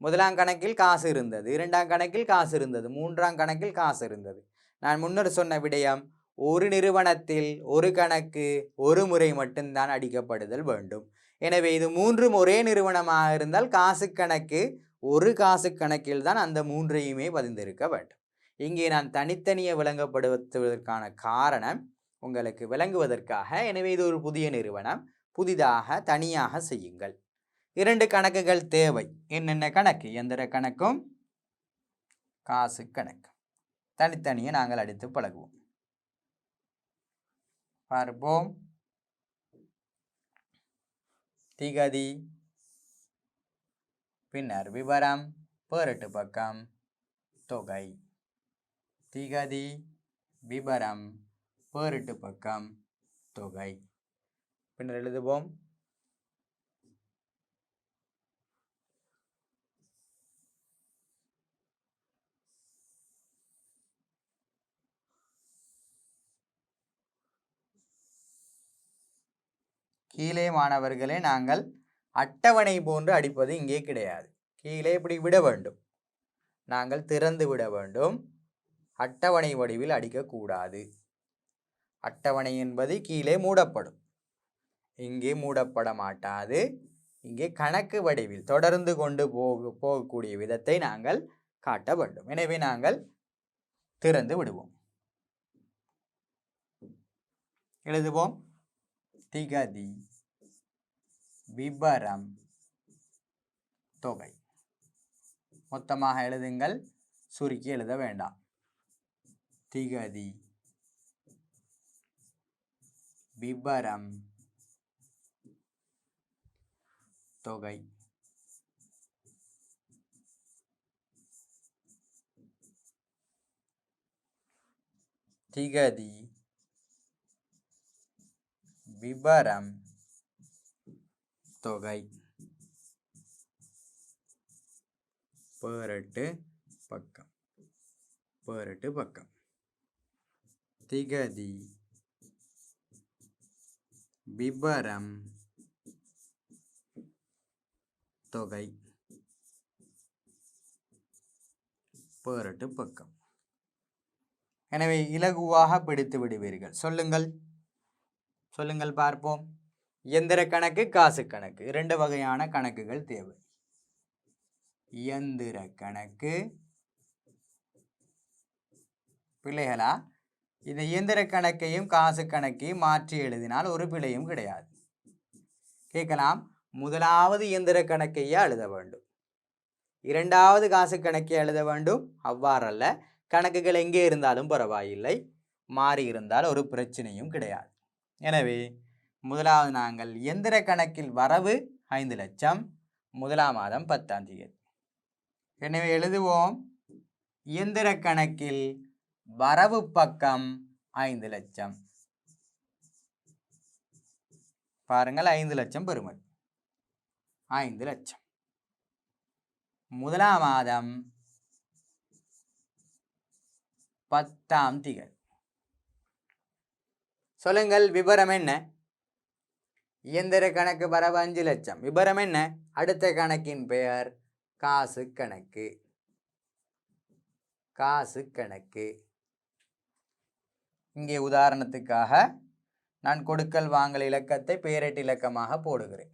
முதலாம் கணக்கில் காசு இருந்தது, இரண்டாம் கணக்கில் காசு இருந்தது, மூன்றாம் கணக்கில் காசு இருந்தது. நான் முன்னர் சொன்ன விடயம், ஒரு நிறுவனத்தில் ஒரு கணக்கு ஒரு முறை மட்டும்தான் அடிக்கப்படுதல் வேண்டும். எனவே இது மூன்றும் ஒரே நிறுவனமாக இருந்தால் காசு கணக்கு ஒரு காசு கணக்கில் தான் அந்த மூன்றையுமே பதிந்திருக்க வேண்டும். இங்கே நான் தனித்தனியே விளங்கப்படுத்துவதற்கான காரணம் உங்களுக்கு விளங்குவதற்காக. எனவே இது ஒரு புதிய நிறுவனம், புதிதாக தனியாக செய்யுங்கள். 2 கணக்குகள் தேவை. என்னென்ன கணக்கு? இயந்திர கணக்கும் காசு கணக்கு. தனித்தனியே நாங்கள் அடித்து பழகுவோம். பார்ப்போம். திகதி, பின்னர் விவரம், பேரெட்டு பக்கம், தொகை. திகதி, விபரம், பேரெட்டு பக்கம், தொகை. பின்னர் எழுதுவோம். கீழே மாணவர்களே நாங்கள் அட்டவணை போன்று அடிப்பது இங்கே கிடையாது. கீழே இப்படி விட வேண்டும், நாங்கள் திறந்து விட வேண்டும். அட்டவணை வடிவில் அடிக்கக்கூடாது. அட்டவணை என்பது கீழே மூடப்படும், இங்கே மூடப்பட மாட்டாது. இங்கே கணக்கு வடிவில் தொடர்ந்து கொண்டு போகக்கூடிய விதத்தை நாங்கள் காட்ட வேண்டும். எனவே நாங்கள் திறந்து விடுவோம். எழுதுவோம். திகதி, விபரம், தொகை. மொத்தமாக எழுதுங்கள், சுருக்கி எழுத வேண்டாம். திகதி, விபரம் தொகை. திகதி விபரம் தொகை. பேரட்டு பக்கம். பேரட்டு பக்கம். திகதி விபரம் தொகை. பேரட்டு பக்கம். எனவே இலகுவாக பிடித்து விடுவீர்கள். சொல்லுங்கள் சொல்லுங்கள் பார்ப்போம். இயந்திர கணக்கு, காசு கணக்கு, இரண்டு வகையான கணக்குகள் தேவை. இயந்திர கணக்கு பிள்ளைகளா, இந்த இயந்திர கணக்கையும் காசு கணக்கையும் மாற்றி எழுதினால் ஒரு பிழையும் கிடையாது. கேட்கலாம், முதலாவது இயந்திர கணக்கையே எழுத வேண்டும், இரண்டாவது காசு கணக்கை எழுத வேண்டும். அவ்வாறல்ல, கணக்குகள் எங்கே இருந்தாலும் பரவாயில்லை, மாறி இருந்தால் ஒரு பிரச்சனையும் கிடையாது. எனவே முதலாவது நாங்கள் இயந்திர கணக்கில் வரவு 5 லட்சம், முதலாம் மாதம் 10ஆம் தேதி. எனவே எழுதுவோம், இயந்திர கணக்கில் வரவு பக்கம் 5 லட்சம். பாருங்கள், 5 லட்சம் பெறுமதி. 5 லட்சம் முதலாம் மாதம் 10ஆம் தேதி. சொல்லுங்கள், விபரம் என்ன? இயந்திர கணக்கு வரவு 5 லட்சம். விபரம் என்ன? அடுத்த கணக்கின் பெயர் காசு கணக்கு. காசு கணக்கு. இங்கே உதாரணத்துக்காக நான் கொடுக்கல் வாங்கல் இலக்கத்தை பெயரிட்டு இலக்கமாக போடுகிறேன்.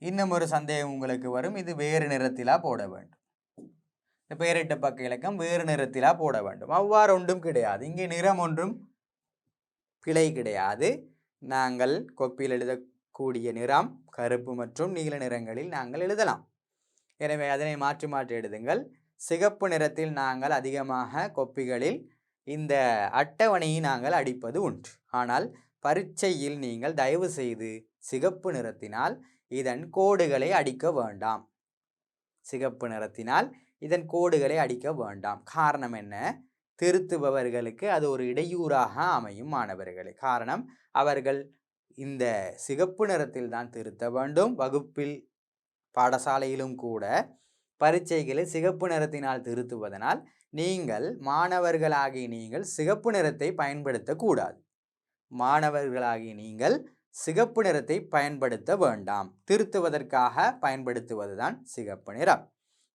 இன்னும் ஒரு சந்தேகம் உங்களுக்கு வரும், இது வேறு நிறத்திலா போட வேண்டும், பெயரிட்ட பக்க இலக்கம் வேறு நிறத்திலா போட வேண்டும். அவ்வாறு ஒன்றும் கிடையாது. இங்கே நிறம் ஒன்றும் பிழை கிடையாது. நாங்கள் கொப்பியில் எழுதக்கூடிய நிறம் கருப்பு மற்றும் நீல நிறங்களில் நாங்கள் எழுதலாம். எனவே அதனை மாற்றி மாற்றி எழுதுங்கள். சிகப்பு நிறத்தில் நாங்கள் அதிகமாக கொப்பிகளில் இந்த அட்டவணையை நாங்கள் அடிப்பது உண்டு. ஆனால் பரீட்சையில் நீங்கள் தயவு செய்து சிகப்பு நிறத்தினால் இதன் கோடுகளை அடிக்க வேண்டாம். சிகப்பு நிறத்தினால் இதன் கோடுகளை அடிக்க வேண்டாம். காரணம் என்ன? திருத்துபவர்களுக்கு அது ஒரு இடையூறாக அமையும் மாணவர்களே. காரணம், அவர்கள் இந்த சிகப்பு நிறத்தில் தான் திருத்த வேண்டும். வகுப்பில் பாடசாலையிலும் கூட பரீட்சைகளை சிகப்பு நிறத்தினால் திருத்துவதனால் நீங்கள் மாணவர்களாகி நீங்கள் சிகப்பு நிறத்தை பயன்படுத்தக்கூடாது. மாணவர்களாகி நீங்கள் சிகப்பு நிறத்தை பயன்படுத்த வேண்டாம். திருத்துவதற்காக பயன்படுத்துவதுதான் சிகப்பு நிறம்.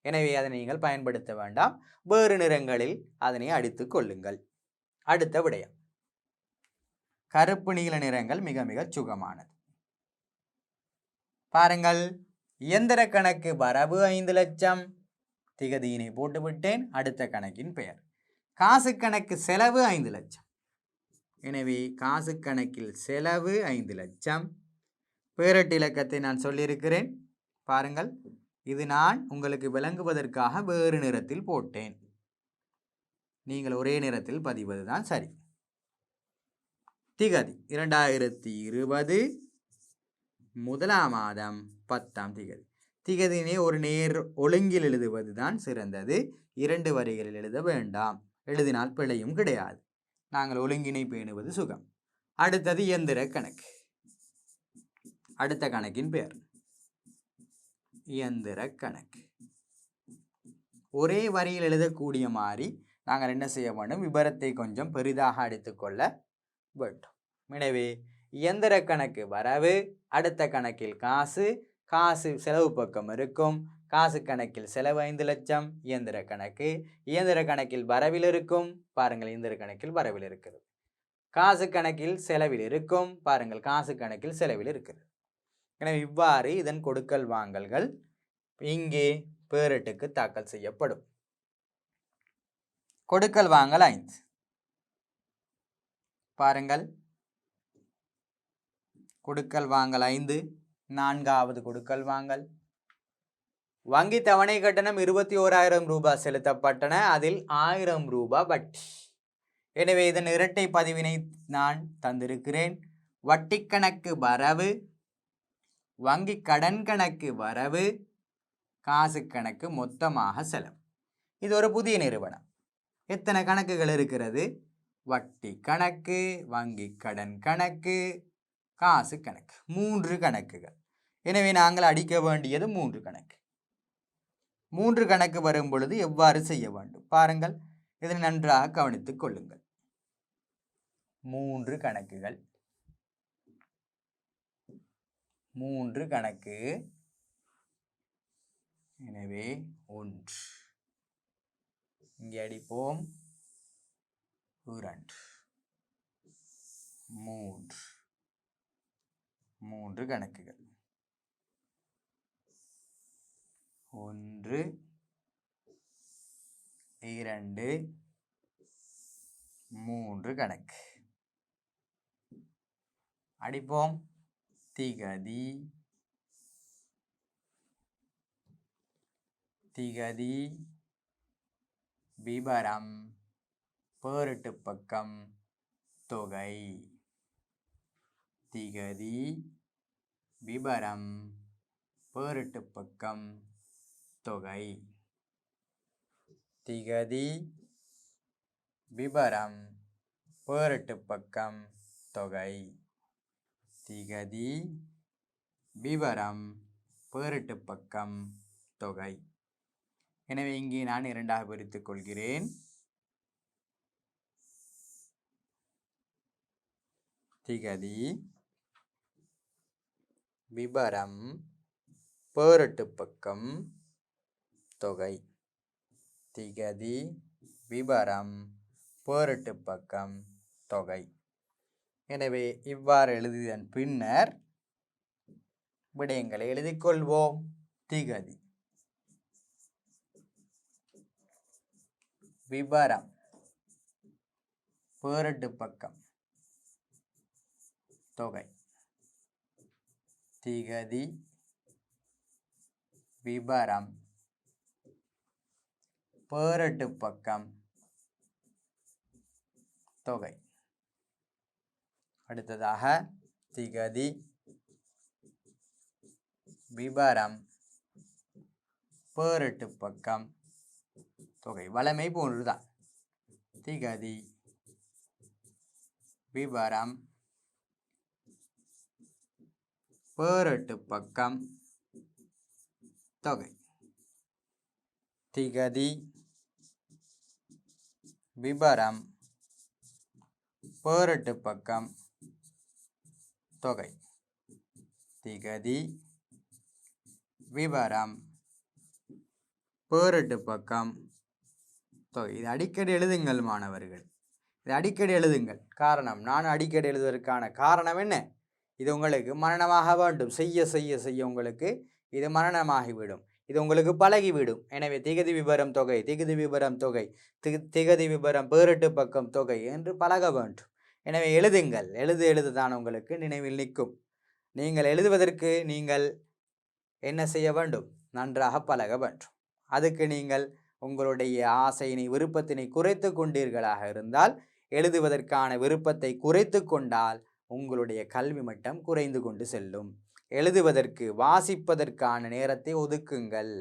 எனவே அதை நீங்கள் பயன்படுத்த வேண்டாம். வேறு நிறங்களில் அதனை அடித்து கொள்ளுங்கள். அடுத்த விடயம், கருப்பு நீல நிறங்கள் மிக மிக சுகமானது. பாருங்கள், இயந்திர கணக்கு வரவு 5 லட்சம், திகதியினை போட்டுவிட்டேன். அடுத்த கணக்கின் பெயர். காசு கணக்கு செலவு 5 லட்சம். எனவே காசு கணக்கில் செலவு 5 லட்சம். பெயரிட்டு இலக்கத்தை நான் சொல்லியிருக்கிறேன். பாருங்கள், இது நான் உங்களுக்கு விளங்குவதற்காக வேறு நிறத்தில் போட்டேன். நீங்கள் ஒரே நிறத்தில் பதிவதுதான் சரி. திகதி 2020 முதலாம் மாதம் 10ஆம் திகதி. திகதியினை ஒரு நேர் ஒழுங்கில் எழுதுவதுதான் சிறந்தது. 2 வரிகளில் எழுத வேண்டாம். எழுதினால் பிழையும் கிடையாது. நாங்கள் ஒழுங்கினை பேணுவது சுகம். அடுத்தது இயந்திர கணக்கு. அடுத்த கணக்கின் பெயர் இயந்திர கணக்கு. ஒரே வரியில் எழுதக்கூடிய மாதிரி நாங்கள் என்ன செய்ய வேண்டும்? விபரத்தை கொஞ்சம் பெரிதாக அடித்துக்கொள்ள வேண்டும். எனவே இயந்திர கணக்கு வரவு, அடுத்த கணக்கில் காசு, காசு செலவு பக்கம் இருக்கும். காசு கணக்கில் செலவு 5 லட்சம். இயந்திர கணக்கு, இயந்திர கணக்கில் வரவில் இருக்கும். பாருங்கள், இயந்திர கணக்கில் வரவில் இருக்கிறது. காசு கணக்கில் செலவில் இருக்கும். பாருங்கள், காசு கணக்கில் செலவில் இருக்கிறது. எனவே இவ்வாறு இதன் கொடுக்கல் வாங்கல்கள் இங்கே பேரிட்டுக்கு தாக்கல் செய்யப்படும். கொடுக்கல் வாங்கல் 5. பாருங்கள், கொடுக்கல் வாங்கல் 5. 4வது கொடுக்கல் வாங்கல். வங்கி தவணை கட்டணம் 21,000 ரூபாய் செலுத்தப்பட்டன. அதில் 1000 ரூபாய் வட்டி. எனவே இதன் இரட்டை பதிவினை நான் தந்திருக்கிறேன். வட்டி கணக்கு வரவு, வங்கி கடன் கணக்கு வரவு, காசு கணக்கு மொத்தமாக செலவு. இது ஒரு புதிய நிறுவனம். எத்தனை கணக்குகள் இருக்கிறது? வட்டி கணக்கு, வங்கி கடன் கணக்கு, காசு கணக்கு, 3 கணக்குகள். எனவே நாங்கள் அடிக்க வேண்டியது 3 கணக்கு. 3 கணக்கு வரும் பொழுது எவ்வாறு செய்ய வேண்டும் பாருங்கள். இதனை நன்றாக கவனித்துக் கொள்ளுங்கள். 3 கணக்குகள், 3 கணக்கு. எனவே 1 இங்கே அடிப்போம், 2 3 3 கணக்குகள். 1 2 3 கணக்கு. அடிப்போம். திகதி, திகதி, விபரம், பேரிட்டு பக்கம், தொகை. திகதி, விபரம், பேரிட்டு பக்கம், தொகை. திகதி, விபரம், பேரிட்டு பக்கம், தொகை. திகதி, விபரம், பேரிட்டு பக்கம், தொகை. எனவே இங்கே நான் 2ஆக பிரித்துக் கொள்கிறேன். திகதி, விபரம், பேரிட்டு பக்கம், தொகை. திகதி, விபரம், பேரிட்டு பக்கம், தொகை. எனவே இவ்வாறு எழுதியதன் பின்னர் விடயங்களை எழுதிக் கொள்வோம். திகதி, விபரம், பேரிட்டு பக்கம், தொகை. திகதி, விபரம், பேரிட்டு பக்கம், தொகை. அடுத்ததாக திகதி, விபரம், பேரிட்டு பக்கம், தொகை. வளமை போன்றுதான். திகதி, விபரம், பேரிட்டு பக்கம், தொகை. திகதி, விபரம், பேரிட்டு பக்கம், தொகை. திகதி, விபரம், பேரிட்டு பக்கம், தொகை. இது அடிக்கடி எழுதுங்கள் மாணவர்கள், இது அடிக்கடி எழுதுங்கள். காரணம், நான் அடிக்கடி எழுதுவதற்கான காரணம் என்ன? இது உங்களுக்கு மரணமாக வேண்டும். செய்ய செய்ய செய்ய உங்களுக்கு இது மரணமாகிவிடும், இது உங்களுக்கு பழகிவிடும். எனவே திகதி விபரம் தொகை, திகதி விபரம் தொகை, திகதி விபரம் பேரிட்டு பக்கம் தொகை என்று பழக வேண்டும். எனவே எழுதுங்கள், எழுதுதான் உங்களுக்கு நினைவில் நிற்கும். நீங்கள் எழுதுவதற்கு நீங்கள் என்ன செய்ய வேண்டும்? நன்றாக பழக வேண்டும். அதுக்கு நீங்கள் உங்களுடைய ஆசையினை, விருப்பத்தினை குறைத்து கொண்டீர்களாக இருந்தால், எழுதுவதற்கான விருப்பத்தை குறைத்து கொண்டால் உங்களுடைய கல்வி மட்டம் குறைந்து கொண்டு செல்லும். எழுதுவதற்கு, வாசிப்பதற்கான நேரத்தை ஒதுக்குங்கள்.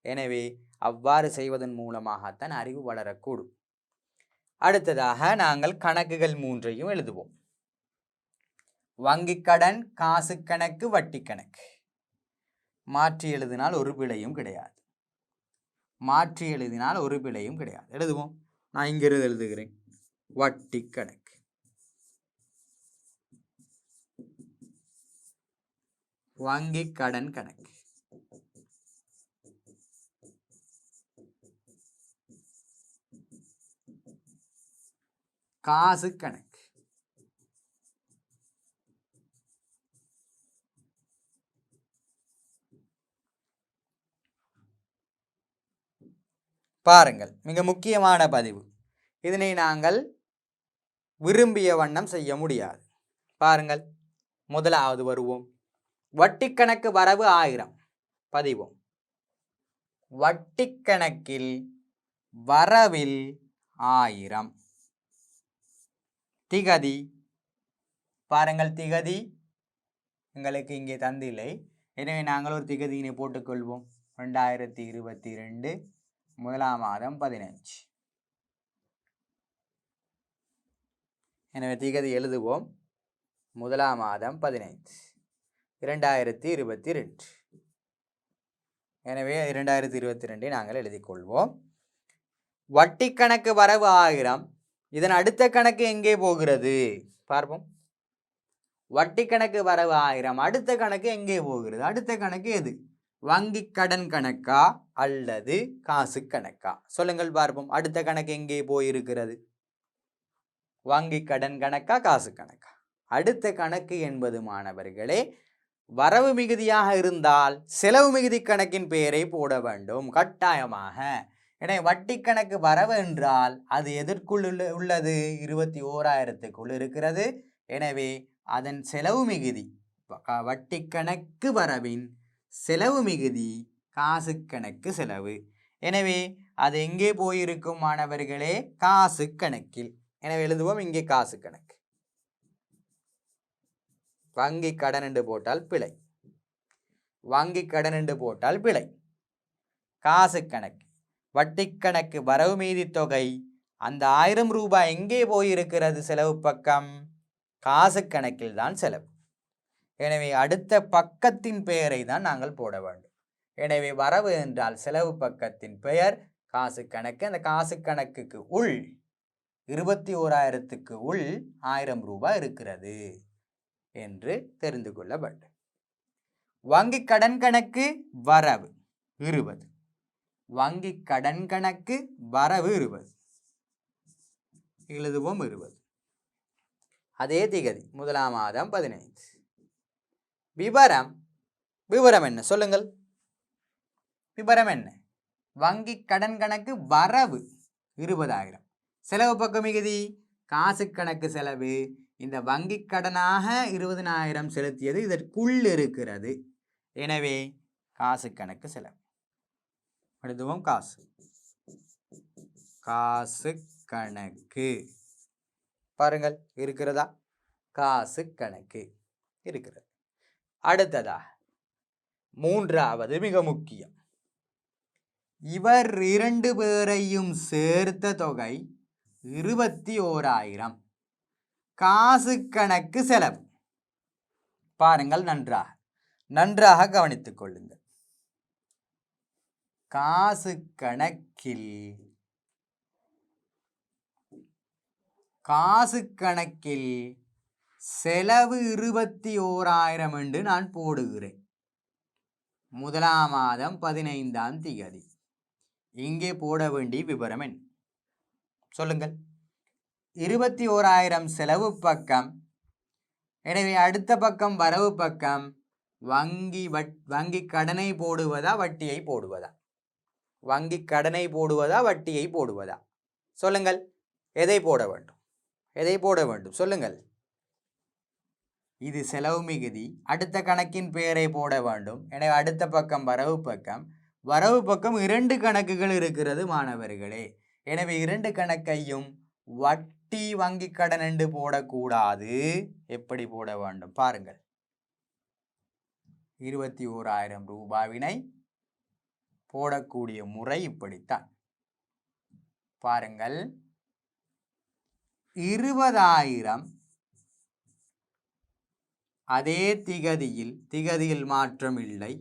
எனவே அவ்வாறு செய்வதன் மூலமாகத்தான் அறிவு வளரக்கூடும். அடுத்ததாக நாங்கள் கணக்குகள் 3ஐயும் எழுதுவோம். வங்கி கடன், காசு கணக்கு, வட்டி கணக்கு. மாற்றி எழுதினால் ஒரு பிழையும் கிடையாது. மாற்றி எழுதினால் ஒரு பிழையும் கிடையாது. எழுதுவோம். நான் இங்கிருந்து எழுதுகிறேன். வட்டி கணக்கு, வங்கி கடன் கணக்கு, காசு கணக்கு, பாருங்கள், மிக முக்கியமான பதிவு. இதனை நாங்கள் விரும்பிய வண்ணம் செய்ய முடியாது. பாருங்கள், முதலாவது வருவோம். வட்டி கணக்கு வரவு 1000 பதிவோம். வட்டி கணக்கில் வரவில் 1000. திகதி பாருங்கள், திகதி எங்களுக்கு இங்கே தந்தில்லை. எனவே நாங்கள் ஒரு திகதியினை போட்டுக்கொள்வோம். 2022 முதலாம் மாதம் 15. எனவே திகதி எழுதுவோம். முதலாம் மாதம் 15 2022. எனவே 2022 நாங்கள் எழுதிக் கொள்வோம். வட்டி கணக்கு வரவு 1000. இதன் அடுத்த கணக்கு எங்கே போகிறது பார்ப்போம். வட்டி கணக்கு வரவு 1000, அடுத்த கணக்கு எங்கே போகிறது? அடுத்த கணக்கு எது? வங்கி கடன் கணக்கா அல்லது காசு கணக்கா? சொல்லுங்கள் பார்ப்போம். அடுத்த கணக்கு எங்கே போயிருக்கிறது? வங்கி கடன் கணக்கா காசு கணக்கா? அடுத்த கணக்கு என்பது மாணவர்களே வரவு மிகுதியாக இருந்தால் செலவு மிகுதி கணக்கின் பெயரை போட வேண்டும் கட்டாயமாக. எனவே வட்டி கணக்கு வரவு என்றால் அது எதற்குள் உள்ளது? 21,000க்குள் இருக்கிறது. எனவே அதன் செலவு மிகுதி வட்டி கணக்கு வரவின் செலவு மிகுதி காசு கணக்கு செலவு. எனவே அது எங்கே போயிருக்கும் மாணவர்களே? காசு கணக்கில். எனவே எழுதுவோம் இங்கே காசு கணக்கு. வங்கி கடன் என்று போட்டால் பிழை, வங்கி கடன் என்று போட்டால் பிழை. காசு கணக்கு வட்டி கணக்கு வரவு மீதி தொகை அந்த 1000 ரூபாய் எங்கே போயிருக்கிறது? செலவு பக்கம். காசு கணக்கில் தான் செலவு. எனவே அடுத்த பக்கத்தின் பெயரை தான் நாங்கள் போட வேண்டும். எனவே வரவு என்றால் செலவு பக்கத்தின் பெயர் காசு கணக்கு. அந்த காசு கணக்குக்கு உள் 21,000க்கு உள் 1000 ரூபாய் இருக்கிறது என்று தெரிந்து கொள்ள வேண்டும். வங்கி கடன் கணக்கு வரவு 20. வங்கி கடன் கணக்கு வரவு 20. எழுதுவோம் 20. அதே திகதி முதலாம் மாதம் 15. விவரம் என்ன சொல்லுங்கள்? விவரம் என்ன? வங்கி கடன் கணக்கு வரவு 20,000. செலவு பக்க மிகுதி காசு கணக்கு செலவு. இந்த வங்கி கடனாக 20,000 செலுத்தியது இதற்குள் இருக்கிறது. எனவே காசு கணக்கு செலவு. எழுதுவோம் காசு கணக்கு. பாருங்கள் இருக்கிறதா? காசு கணக்கு இருக்கிறது. அடுத்ததா மூன்றாவது மிக முக்கியம். இவர் 2 பேரையும் சேர்த்த தொகை 21,000. காசு கணக்கு செலவு. பாருங்கள், நன்றாக கவனித்துக் கொள்ளுங்கள். காசு கணக்கில் செலவு 21,000 என்று நான் போடுகிறேன். முதலாம் மாதம் 15ஆம் திகதி. இங்கே போட வேண்டிய விவரம் என்ன சொல்லுங்கள்? 21,000 செலவு பக்கம். எனவே அடுத்த பக்கம் வரவு பக்கம். வங்கி கடனை போடுவதா வட்டியை போடுவதா? வங்கி கடனை போடுவதா வட்டியை போடுவதா? சொல்லுங்கள். எதை போட வேண்டும் சொல்லுங்கள். இது செலவு மிகுதி. அடுத்த கணக்கின் பெயரை போட வேண்டும். எனவே அடுத்த பக்கம் வரவு பக்கம். வரவு பக்கம் 2 கணக்குகள் இருக்கிறது மாணவர்களே. எனவே 2 கணக்கையும் வட்டி வங்கி கடன் என்று போடக்கூடாது. எப்படி போட வேண்டும் பாருங்கள். 21,000 ரூபாவினை போடக்கூடிய முறை இப்படித்தான். பாருங்கள், 20,000 அதே திகதியில் மாற்றம் இல்லை.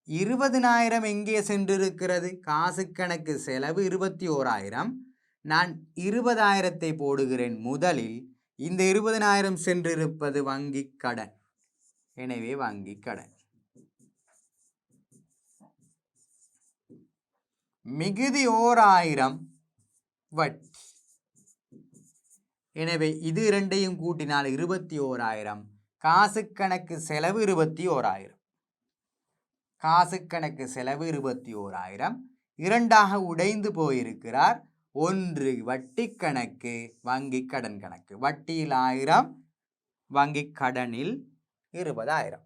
20,000 எங்கே சென்றிருக்கிறது? காசு கணக்கு செலவு 21,000. நான் 20,000 போடுகிறேன் முதலில். இந்த 20,000 சென்றிருப்பது வங்கி கடன். எனவே வங்கி கடன். மிகுதி 1,000 வட்டி. எனவே இது இரண்டையும் கூட்டினால் 21,000. காசு கணக்கு செலவு 21,000. காசு கணக்கு செலவு 21,000. இரண்டாக உடைந்து போயிருக்கிறார். ஒன்று வட்டி கணக்கு, வங்கி கடன் கணக்கு. வட்டியில் 1000, வங்கி கடனில் 20,000.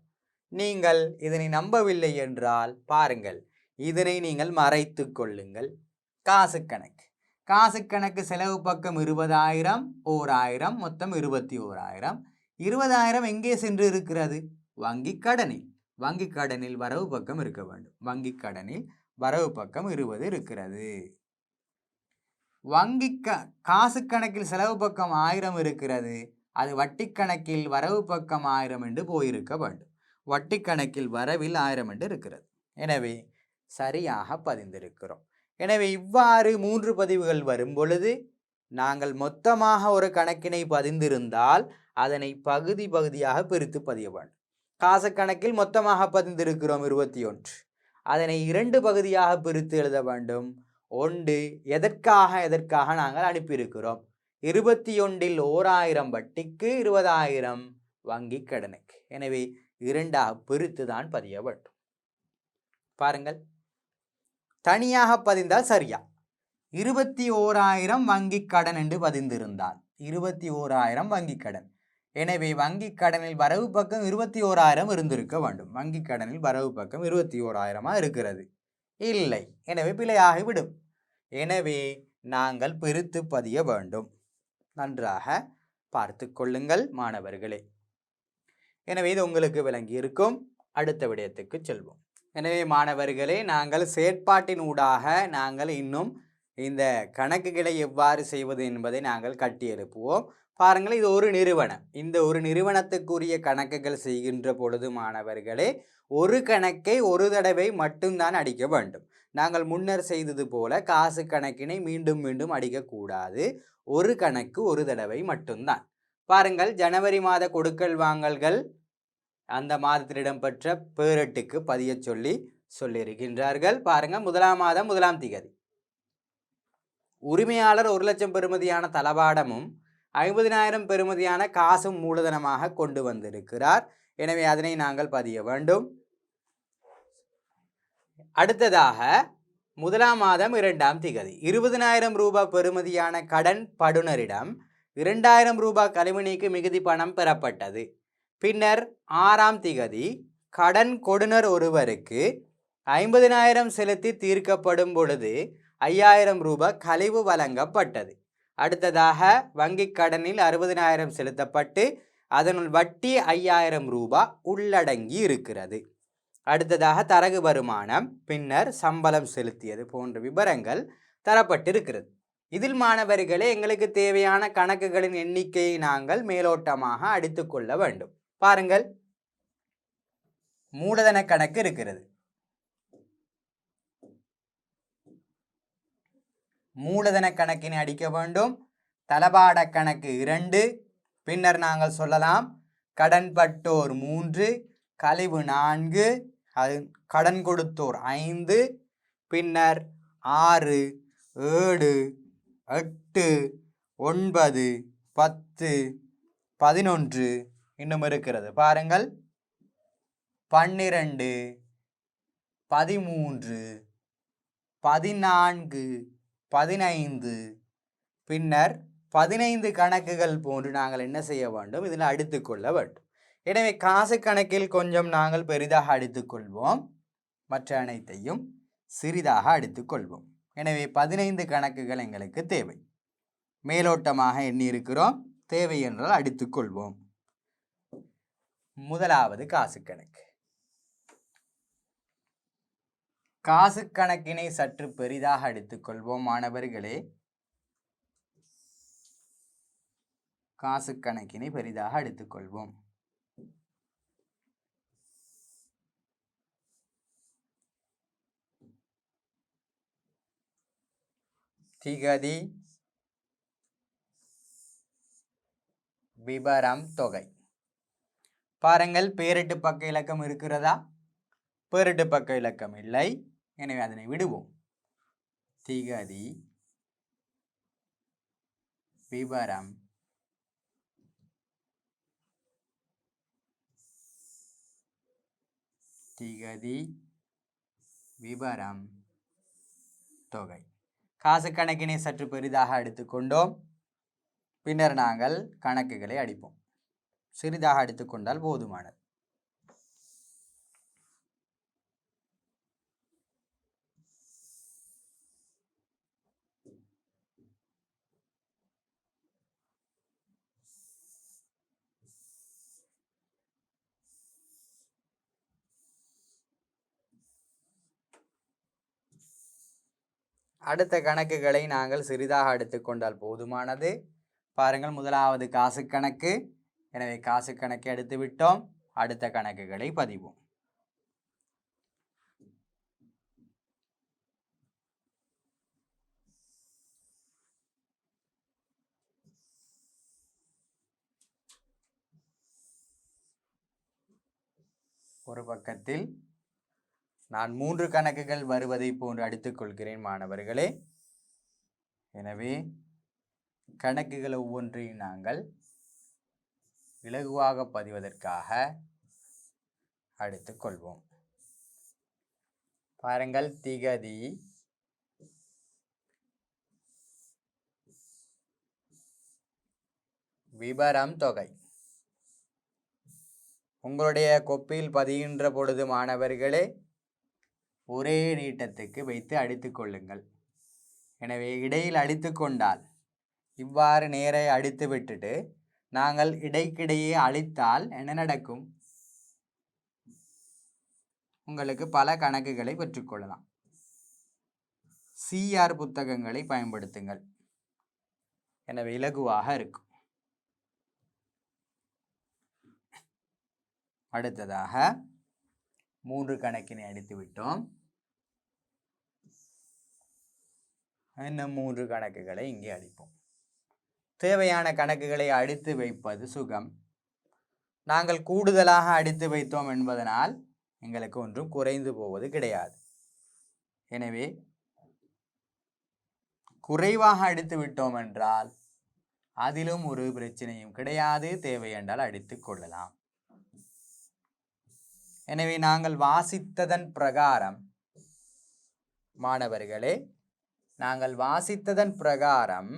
நீங்கள் இதனை நம்பவில்லை என்றால் பாருங்கள், இதனை நீங்கள் மறைத்து கொள்ளுங்கள். காசு கணக்கு காசு கணக்கு செலவு பக்கம் 20,000 1000 மொத்தம் 21,000. 20,000 எங்கே சென்று இருக்கிறது? வங்கி கடனில். வங்கி கடனில் வரவு பக்கம் இருக்க வேண்டும். வங்கி கடனில் வரவு பக்கம் 20 இருக்கிறது. வங்கி காசு கணக்கில் செலவு பக்கம் 1000 இருக்கிறது. அது வட்டி கணக்கில் வரவு பக்கம் 1000 என்று போயிருக்க வேண்டும். வட்டி கணக்கில் வரவில் 1000 என்று இருக்கிறது. எனவே சரியாக பதிந்திருக்கிறோம். எனவே இவ்வாறு 3 பதிவுகள் வரும் பொழுது நாங்கள் மொத்தமாக ஒரு கணக்கினை பதிந்திருந்தால் அதனை பகுதி பகுதியாக பிரித்து பதிய வேண்டும். காசு கணக்கில் மொத்தமாக பதிந்திருக்கிறோம் 21. அதனை 2 பகுதியாக பிரித்து எழுத வேண்டும். ஒன்று எதற்காக நாங்கள் அனுப்பியிருக்கிறோம். 21இல் 1000 வட்டிக்கு 20,000 வங்கி கடனுக்கு. எனவே 2ஆக பிரித்து தான் பதிய வேண்டும். பாருங்கள், தனியாக பதிந்தால் சரியா 21,000 வங்கி கடன் என்று பதிந்திருந்தால் 21,000 வங்கி கடன். எனவே வங்கி கடனில் வரவு பக்கம் 21,000 இருந்திருக்க வேண்டும். வங்கி கடனில் வரவு பக்கம் 21,000 இருக்கிறது. இல்லை, எனவே பிழையாகிவிடும். எனவே நாங்கள் பிரித்து பதிய வேண்டும். நன்றாக பார்த்து கொள்ளுங்கள் மாணவர்களே. எனவே இது உங்களுக்கு விளங்கி இருக்கும். அடுத்த விடயத்துக்கு செல்வோம். எனவே மாணவர்களே, நாங்கள் செயற்பாட்டின் ஊடாக நாங்கள் இன்னும் இந்த கணக்குகளை எவ்வாறு செய்வது என்பதை நாங்கள் கட்டியெழுப்புவோம். பாருங்கள், இது ஒரு நிறுவனம். இந்த ஒரு நிறுவனத்துக்குரிய கணக்குகள் செய்கின்ற பொழுது மாணவர்களே, ஒரு கணக்கை ஒரு தடவை மட்டும்தான் அடிக்க வேண்டும். நாங்கள் முன்னர் செய்தது போல காசு கணக்கினை மீண்டும் மீண்டும் அடிக்கக்கூடாது. ஒரு கணக்கு ஒரு தடவை மட்டும்தான். பாருங்கள், ஜனவரி மாத கொடுக்கல் வாங்கல்கள் அந்த மாதத்தில் இடம்பெற்ற பேரட்டுக்கு பதிய சொல்லியிருக்கின்றார்கள். பாருங்க, 1ஆம் மாதம் 1ஆம் திகதி உரிமையாளர் 1,00,000 பெறுமதியான தளபாடமும் 50,000 பெறுமதியான காசும் மூலதனமாக கொண்டு வந்திருக்கிறார். எனவே அதனை நாங்கள் பதிய வேண்டும். அடுத்ததாக 1ஆம் மாதம் 2ஆம் திகதி 20,000 ரூபாய் பெறுமதியான கடன் படுனரிடம் 2,000 ரூபாய் கழிவுநீக்கு மிகுதி பணம் பெறப்பட்டது. பின்னர் 6ஆம் திகதி கடன் கொடுனர் ஒருவருக்கு 50,000 செலுத்தி தீர்க்கப்படும் பொழுது 5,000 ரூபாய் கழிவு வழங்கப்பட்டது. அடுத்ததாக வங்கி கடனில் 60,000 செலுத்தப்பட்டு அதனுள் வட்டி 5,000 ரூபாய் உள்ளடங்கி இருக்கிறது. அடுத்ததாக தரகு வருமானம், பின்னர் சம்பளம் செலுத்தியது போன்ற விவரங்கள் தரப்பட்டிருக்கிறது. இதில் மாணவர்களே, எங்களுக்கு தேவையான கணக்குகளின் எண்ணிக்கையை நாங்கள் மேலோட்டமாக அடித்துக் கொள்ள வேண்டும். பாருங்கள், மூலதன கணக்கு இருக்கிறது. மூலதன கணக்கினை அடிக்க வேண்டும். தளபாட கணக்கு 2, பின்னர் நாங்கள் சொல்லலாம் கடன்பட்டோர் 3, கழிவு 4, கடன் கொடுத்தோர் 5, பின்னர் 6, 7, 8, 9, 10, 11 இன்னும் இருக்கிறது. பாருங்கள், 12, 13, 14, 15, பின்னர் 15 கணக்குகள் போன்று நாங்கள் என்ன செய்ய வேண்டும், இதில் அடித்துக்கொள்ள வேண்டும். எனவே காசு கணக்கில் கொஞ்சம் நாங்கள் பெரிதாக அடித்துக்கொள்வோம், மற்ற அனைத்தையும் சிறிதாக அடித்துக்கொள்வோம். எனவே 15 கணக்குகள் எங்களுக்கு தேவை. மேலோட்டமாக எண்ணி இருக்கிறோம். தேவை என்றால் அடித்துக்கொள்வோம். முதலாவது காசு கணக்கு. காசு கணக்கினை சற்று பெரிதாக அடித்துக்கொள்வோம் மாணவர்களே. காசு கணக்கினை பெரிதாக அடித்துக்கொள்வோம். திகதி, விபரம், தொகை. பாருங்கள், பேரிட்டு பக்க இலக்கம் இருக்கிறதா? பேரிட்டு பக்க இலக்கம் இல்லை. எனவே அதனை விடுவோம். திகதி, விபரம், திகதி, விபரம், தொகை. காசு கணக்கினை சற்று பெரிதாக எடுத்துக்கொண்டோம். பின்னர் நாங்கள் கணக்குகளை அடிப்போம். சிறிதாக எடுத்துக்கொண்டால் போதுமானது. அடுத்த கணக்குகளை நாங்கள் சிறிதாக எடுத்துக்கொண்டால் போதுமானது. பாருங்கள், முதலாவது காசு கணக்கு. எனவே காசு கணக்கை எடுத்து விட்டோம். அடுத்த கணக்குகளை பதிவோம். ஒரு பக்கத்தில் நான் 3 கணக்குகள் வருவதை போன்று அடித்துக்கொள்கிறேன் மாணவர்களே. எனவே கணக்குகள் ஒவ்வொன்றையும் நாங்கள் இலகுவாக பதிவதற்காக எடுத்துக்கொள்வோம். பாருங்கள், திகதி, விபரம் தொகை. உங்களுடைய கொப்பியில் பதிகின்ற பொழுது மாணவர்களே ஒரே நீட்டத்துக்கு வைத்து அடித்துக் கொள்ளுங்கள். எனவே இடையில் அடித்து கொண்டால் இவ்வாறு நேரே அடித்து விட்டுட்டு நாங்கள் இடைக்கிடையே அழித்தால் என்ன நடக்கும்? உங்களுக்கு பல கணக்குகளை பெற்றுக்கொள்ளலாம். CR புத்தகங்களை பயன்படுத்துங்கள். எனவே இலகுவாக இருக்கும். அடுத்ததாக 3 கணக்கினை அடித்து விட்டோம். இன்னும் 3 கணக்குகளை இங்கே அடிப்போம். தேவையான கணக்குகளை அடித்து வைப்பது சுகம். நாங்கள் கூடுதலாக அடித்து வைத்தோம் என்பதனால் எங்களுக்கு ஒன்றும் குறைந்து போவது கிடையாது. எனவே குறைவாக அடித்து விட்டோம் என்றால் அதிலும் ஒரு பிரச்சனையும் கிடையாது. தேவை என்றால் அடித்து கொள்ளலாம். எனவே நாங்கள் வாசித்ததன் பிரகாரம் மாணவர்களே, நாங்கள் வாசித்ததன் பிரகாரம்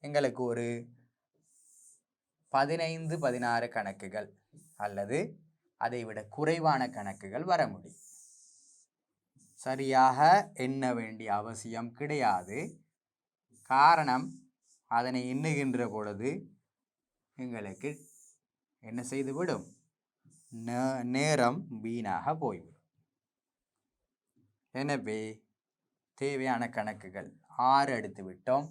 எங்களுக்கு ஒரு 15-16 கணக்குகள் அல்லது அதைவிட குறைவான கணக்குகள் வர முடியும். சரியாக எண்ண வேண்டிய அவசியம் கிடையாது. காரணம், அதனை எண்ணுகின்ற பொழுது எங்களுக்கு என்ன செய்துவிடும்? நேரம் வீணாக போய்விடும். எனவே தேவையான கணக்குகள் 6 எடுத்து விட்டோம்.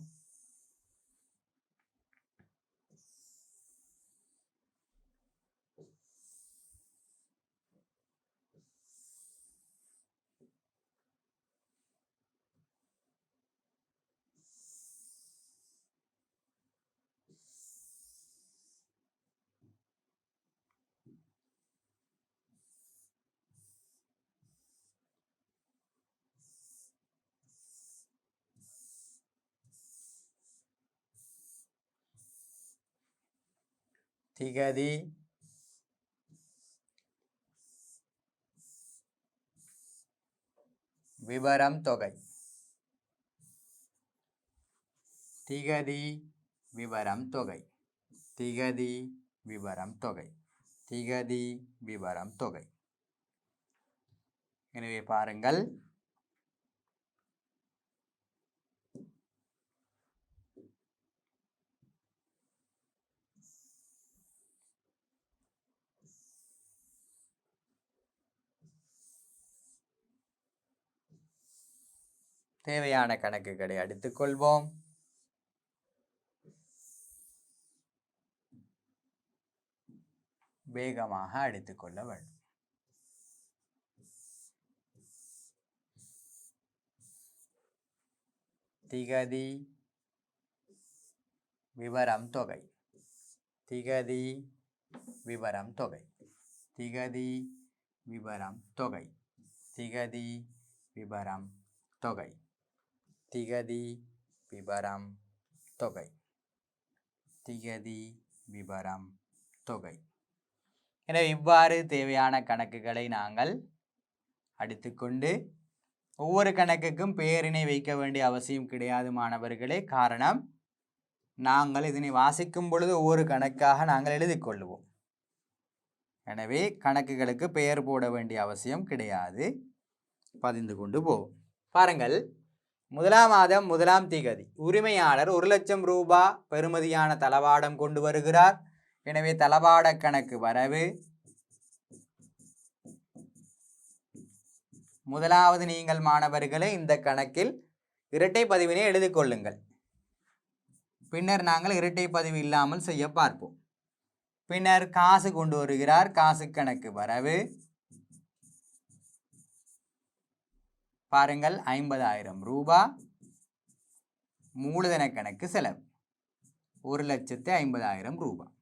திகதி, விபரம் தொகை. திகதி, விபரம் தொகை. திகதி, விபரம் தொகை. திகதி, விபரம் தொகை. எனவே பாருங்கள், தேவையான கணக்குகளை எடுத்துக்கொள்வோம். வேகமாக எடுத்துக்கொள்ள வேண்டும். திகதி, விபரம் தொகை. திகதி, விபரம் தொகை. திகதி, விபரம் தொகை. திகதி, விபரம் தொகை. திகதி, விபரம் தொகை. திகதி, விபரம் தொகை. எனவே இவ்வாறு தேவையான கணக்குகளை நாங்கள் அடித்துக்கொண்டு ஒவ்வொரு கணக்குக்கும் பெயரினை வைக்க வேண்டிய அவசியம் கிடையாது மாணவர்களே. காரணம், நாங்கள் இதனை வாசிக்கும் பொழுது ஒவ்வொரு கணக்காக நாங்கள் எழுதி கொள்ளுவோம். எனவே கணக்குகளுக்கு பெயர் போட வேண்டிய அவசியம் கிடையாது. பதிந்து கொண்டு போவோம். பாருங்கள், 1ஆம் மாதம் 1ஆம் திகதி உரிமையாளர் 1,00,000 ரூபாய் பெறுமதியான தளவாடம் கொண்டு வருகிறார். எனவே தளவாட கணக்கு வரவு. முதலாவது நீங்கள் மாணவர்களே இந்த கணக்கில் இரட்டை பதிவினை எழுதி கொள்ளுங்கள். பின்னர் நாங்கள் இரட்டை பதிவு இல்லாமல் செய்ய பார்ப்போம். பின்னர் காசு கொண்டு வருகிறார். காசு கணக்கு வரவு பாருங்கள் 50,000 ரூபாய். மூலதன கணக்கு செலவு 1,50,000 ரூபாய்.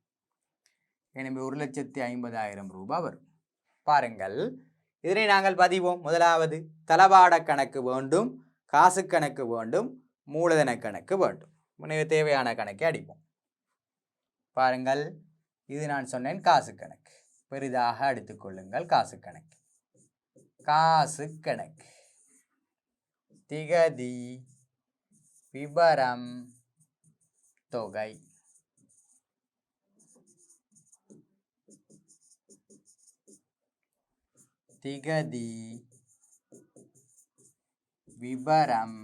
எனவே 1,50,000 ரூபாய் வரும். பாருங்கள், இதனை நாங்கள் பதிவோம். முதலாவது தளபாட கணக்கு வேண்டும், காசு கணக்கு வேண்டும், மூலதன கணக்கு வேண்டும். எனவே தேவையான கணக்கை அடிப்போம். பாருங்கள், இது நான் சொன்னேன் காசு கணக்கு. பெரிதாக எடுத்துக்கொள்ளுங்கள். காசு கணக்கு. காசு கணக்கு திகதி விபரம் தொகை. திகதி விபரம்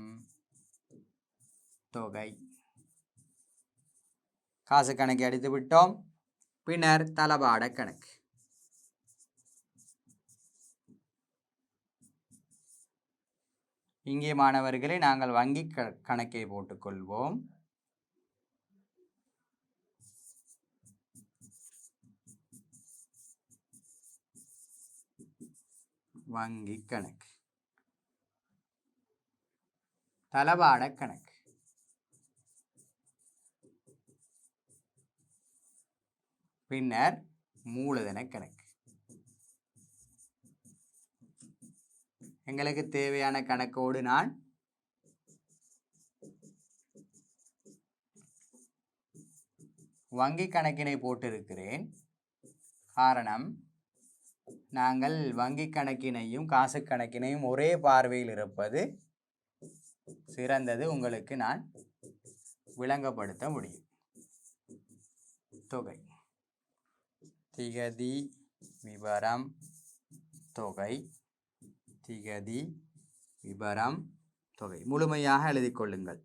தொகை. காசு கணக்கு அடித்து விட்டோம். பின்னர் தளபாட கணக்கு. இங்கே மாணவர்களே நாங்கள் வங்கி கணக்கை போட்டுக்கொள்வோம். வங்கி கணக்கு. தளபாட கணக்கு. பின்னர் மூலதன கணக்கு. எங்களுக்கு தேவையான கணக்கோடு நான் வங்கி கணக்கினை போட்டிருக்கிறேன். காரணம், நாங்கள் வங்கி கணக்கினையும் காசு கணக்கினையும் ஒரே பார்வையில் இருப்பது சிறந்தது. உங்களுக்கு நான் விளங்கப்படுத்த முடியும். தொகை திகதி விபரம் தொகை. திகதி விபரம் தொகை முழுமையாக எழுதி கொள்ளுங்கள்.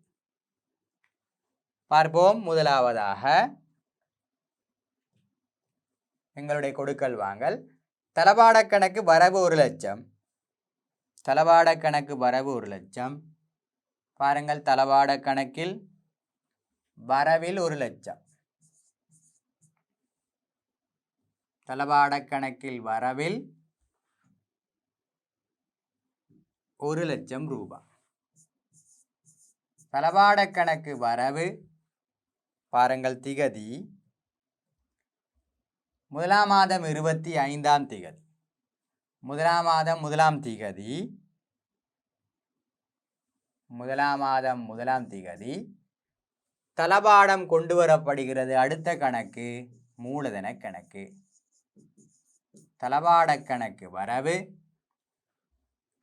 பார்ப்போம். முதலாவதாக எங்களுடைய கொடுக்கல் வாங்கல். தளபாட கணக்கு வரவு 1,00,000. தளபாட கணக்கு வரவு 1,00,000. பாருங்கள், தளபாட கணக்கில் வரவில் 1,00,000. தளபாட கணக்கில் வரவில் 1,00,000 ரூபாய். தளபாட கணக்கு வரவு பாருங்கள், திகதி முதலாம் மாதம் 25ஆம் திகதி. முதலாம் மாதம் 1ஆம் திகதி. முதலாம் மாதம் 1ஆம் திகதி தளபாடம் கொண்டு வரப்படுகிறது. அடுத்த கணக்கு மூலதன கணக்கு. தளபாட கணக்கு வரவு.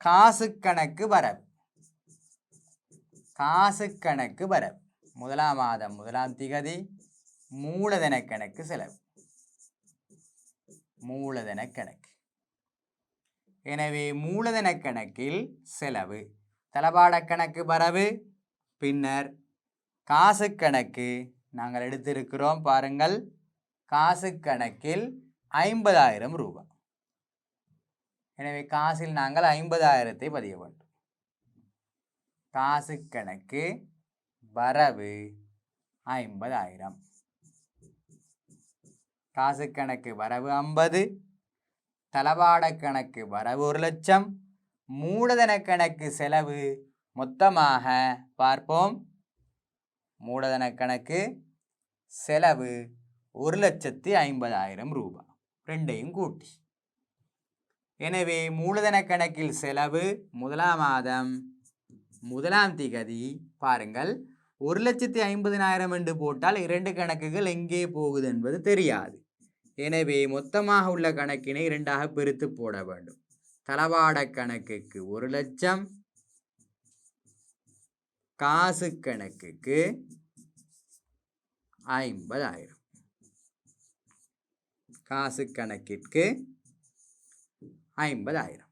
காசு கணக்கு வரவு. காசு கணக்கு வரவு முதலாம் மாதம் 1ஆம் திகதி. மூலதன கணக்கு செலவு. மூலதன கணக்கு. எனவே மூலதன கணக்கில் செலவு, தளபாட கணக்கு வரவு, பின்னர் காசு கணக்கு நாங்கள் எடுத்திருக்கிறோம். பாருங்கள், காசு கணக்கில் 50,000 ரூபாய். எனவே காசில் நாங்கள் 50,000 பதிய வேண்டும். காசு கணக்கு வரவு 50,000. காசு கணக்கு வரவு 50. தளபாட கணக்கு வரவு 1,00,000. மூலதன கணக்கு செலவு மொத்தமாக பார்ப்போம். மூலதன கணக்கு செலவு 1,50,000 ரூபாய். ரெண்டையும் கூட்டி. எனவே மூலதன கணக்கில் செலவு முதலாம் மாதம் 1ஆம் திகதி. பாருங்கள், 1,50,000 என்று போட்டால் 2 கணக்குகள் எங்கே போகுது என்பது தெரியாது. எனவே மொத்தமாக உள்ள கணக்கினை 2ஆக பிரித்து போட வேண்டும். தளபாட கணக்குக்கு 1,00,000, காசு கணக்குக்கு 50,000. காசு கணக்கிற்கு 50,000.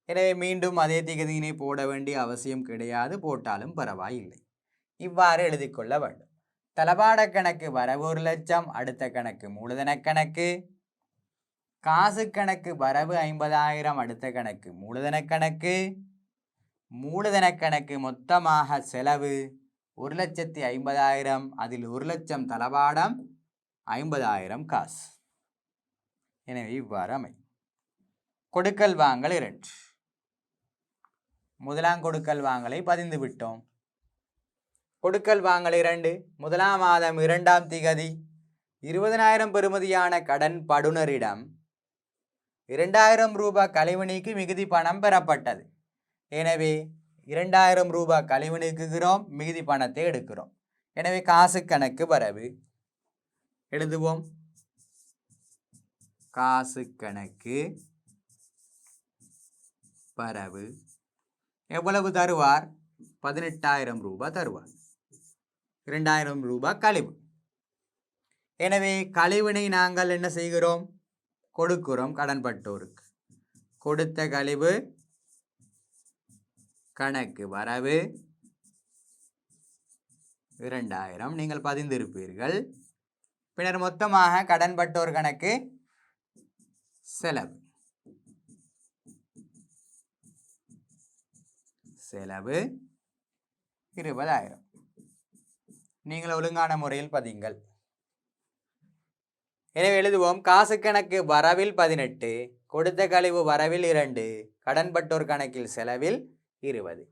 எனவே மீண்டும் அதே திகதியினை போட வேண்டிய அவசியம் கிடையாது. போட்டாலும் பரவாயில்லை. இவ்வாறு எழுதிக்கொள்ள வேண்டும். தளபாட கணக்கு வரவு 1,00,000. அடுத்த கணக்கு மூலதன கணக்கு. காசு கணக்கு வரவு 50,000. அடுத்த கணக்கு மூலதன கணக்கு. மூலதன கணக்கு மொத்தமாக செலவு 1,50,000, அதில் 1,00,000 தளபாடம் 50,000 காசு. எனவே இவ்வாறு அமை. கொடுக்கல் வாங்கல் 2. முதலாம் கொடுக்கல் வாங்கலை பதிந்து விட்டோம். கொடுக்கல் வாங்கல் 2 முதலாம் மாதம் 2ஆம் திகதி 20,000 பெறுமதியான கடன் படுனரிடம் 2,000 ரூபாய் கழிவுநீக்கு மிகுதி பணம் பெறப்பட்டது. எனவே 2,000 ரூபாய் கழிவு நீக்குகிறோம், மிகுதி பணத்தை எடுக்கிறோம். எனவே காசு கணக்கு வரவு எழுதுவோம். காசு கணக்கு வரவு எவ்வளவு தருவார்? 18,000 ரூபாய் தருவார். 2,000 ரூபாய் கழிவு. எனவே கழிவினை நாங்கள் என்ன செய்கிறோம்? கொடுக்கிறோம் கடன்பட்டோருக்கு. கொடுத்த கழிவு கணக்கு வரவு 2,000 நீங்கள் பதிந்திருப்பீர்கள். பின்னர் மொத்தமாக கடன்பட்டோர் கணக்கு செலவு. செலவு 20,000. நீங்கள் ஒழுங்கான முறையில் பதிங்கள். எனவே எழுதுவோம். காசு கணக்கு வரவில் 18, கொடுத்த கழிவு வரவில் 2, கடன்பட்டோர் கணக்கில் செலவில் 20.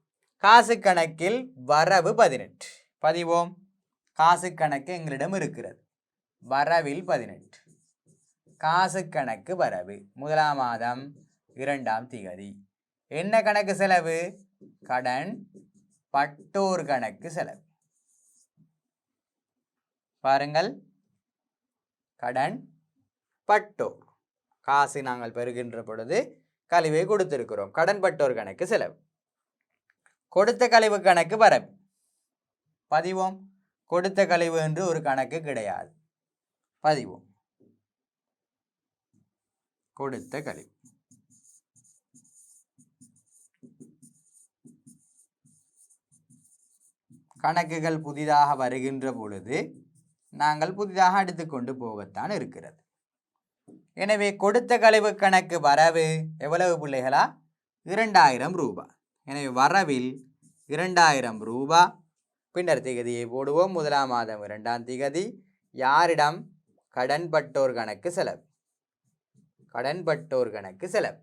காசு கணக்கில் வரவு 18 பதிவோம். காசு கணக்கு எங்களிடம் இருக்கிறது. வரவில் 18. காசு கணக்கு வரவு முதலாம் மாதம் 2ஆம் திகதி. என்ன கணக்கு செலவு? கடன் பட்டோர் கணக்கு செலவு. பாருங்கள், கடன் பட்டோர். காசு நாங்கள் பெறுகின்ற பொழுது கழிவை கொடுத்திருக்கிறோம். கடன் பட்டோர் கணக்கு செலவு. கொடுத்த கழிவு கணக்கு வரவு பதிவோம். கொடுத்த கழிவு என்று ஒரு கணக்கு கிடையாது. பதிவோம். கொடுத்த கழிவு. கணக்குகள் புதிதாக வருகின்ற பொழுது நாங்கள் புதிதாக எடுத்துக்கொண்டு போகத்தான் இருக்கிறது. எனவே கொடுத்த கழிவு கணக்கு வரவு எவ்வளவு பிள்ளைகளா? 2,000 ரூபாய். எனவே வரவில் 2,000 ரூபாய். பின்னர் திகதியை போடுவோம். முதலாம் மாதம் 2ஆம் திகதி. யாரிடம்? கடன்பட்டோர் கணக்கு செலவு. கடன்பட்டோர் கணக்கு செலவு.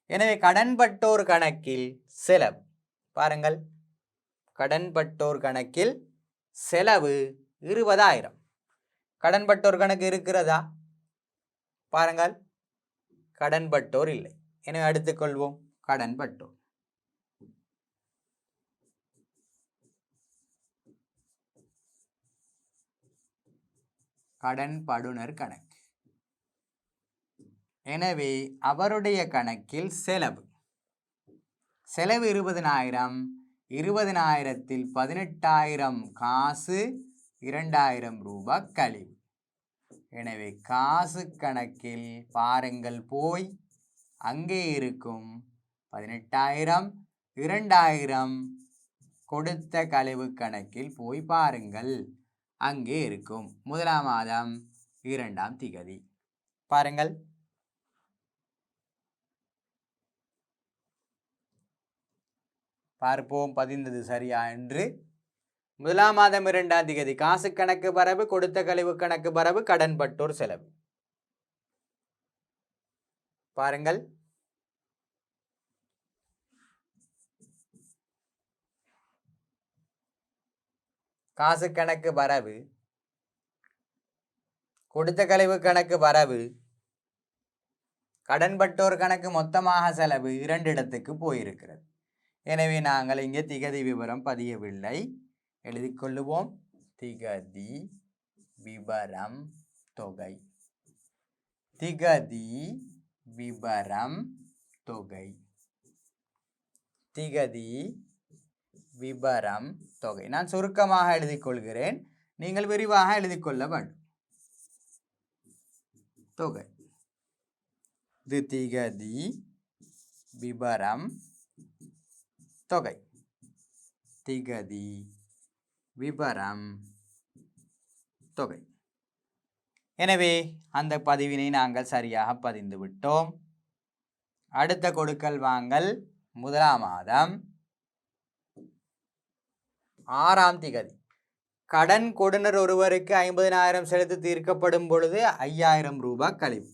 எனவே கடன்பட்டோர் கணக்கில் செலவு பாருங்கள். கடன்பட்டோர் கணக்கில் செலவு 20,000. கடன்பட்டோர் கணக்கு இருக்கிறதா? பாருங்கள், கடன்பட்டோர் இல்லை. எனவே எடுத்துக்கொள்வோம் கடன்பட்டோர். கடன்படுனர் கணக்கு. எனவே அவருடைய கணக்கில் செலவு 20,000. 20,000-ல் 18,000 காசு, 2,000 ரூபாய் கழிவு. எனவே காசு கணக்கில் பாருங்கள், போய் அங்கே இருக்கும் 18,000, 2,000 கொடுத்த கழிவு கணக்கில் போய் பாருங்கள், அங்கே இருக்கும். முதலாம் மாதம் 2ஆம் திகதி. பாருங்கள், பார்ப்போம் பதிந்தது சரியா என்று. முதலாம் மாதம் 2ஆம் திகதி. காசு கணக்கு வரவு, கொடுத்த கழிவு கணக்கு வரவு, கடன்பட்டோர் செலவு. பாருங்கள், காசு கணக்கு வரவு, கொடுத்த கழிவு கணக்கு வரவு, கடன்பட்டோர் கணக்கு மொத்தமாக செலவு 2 இடத்துக்கு போயிருக்கிறது. எனவே நாங்கள் இங்கே திகதி விவரம் பதியவில்லை. எழுதிக் கொள்ளுவோம். திகதி விவரம் தொகை. திகதி விவரம் தொகை. திகதி விவரம் தொகை. நான் சுருக்கமாக எழுதிக் கொள்கிறேன், நீங்கள் விரிவாக எழுதிக் கொள்ள வேண்டும். தொகை. இது திகதி விவரம் தொகை. திகதி விவரம் தொகை. எனவே அந்த பதிவினை நாங்கள் சரியாக பதிந்து விட்டோம். அடுத்த கொடுக்கல் வாங்கல் முதலாம் மாதம் 6ஆம் திகதி கடன் கொடுனர் ஒருவருக்கு 50,000 செலுத்தி தீர்க்கப்படும் பொழுது 5,000 ரூபாய் கழிவு.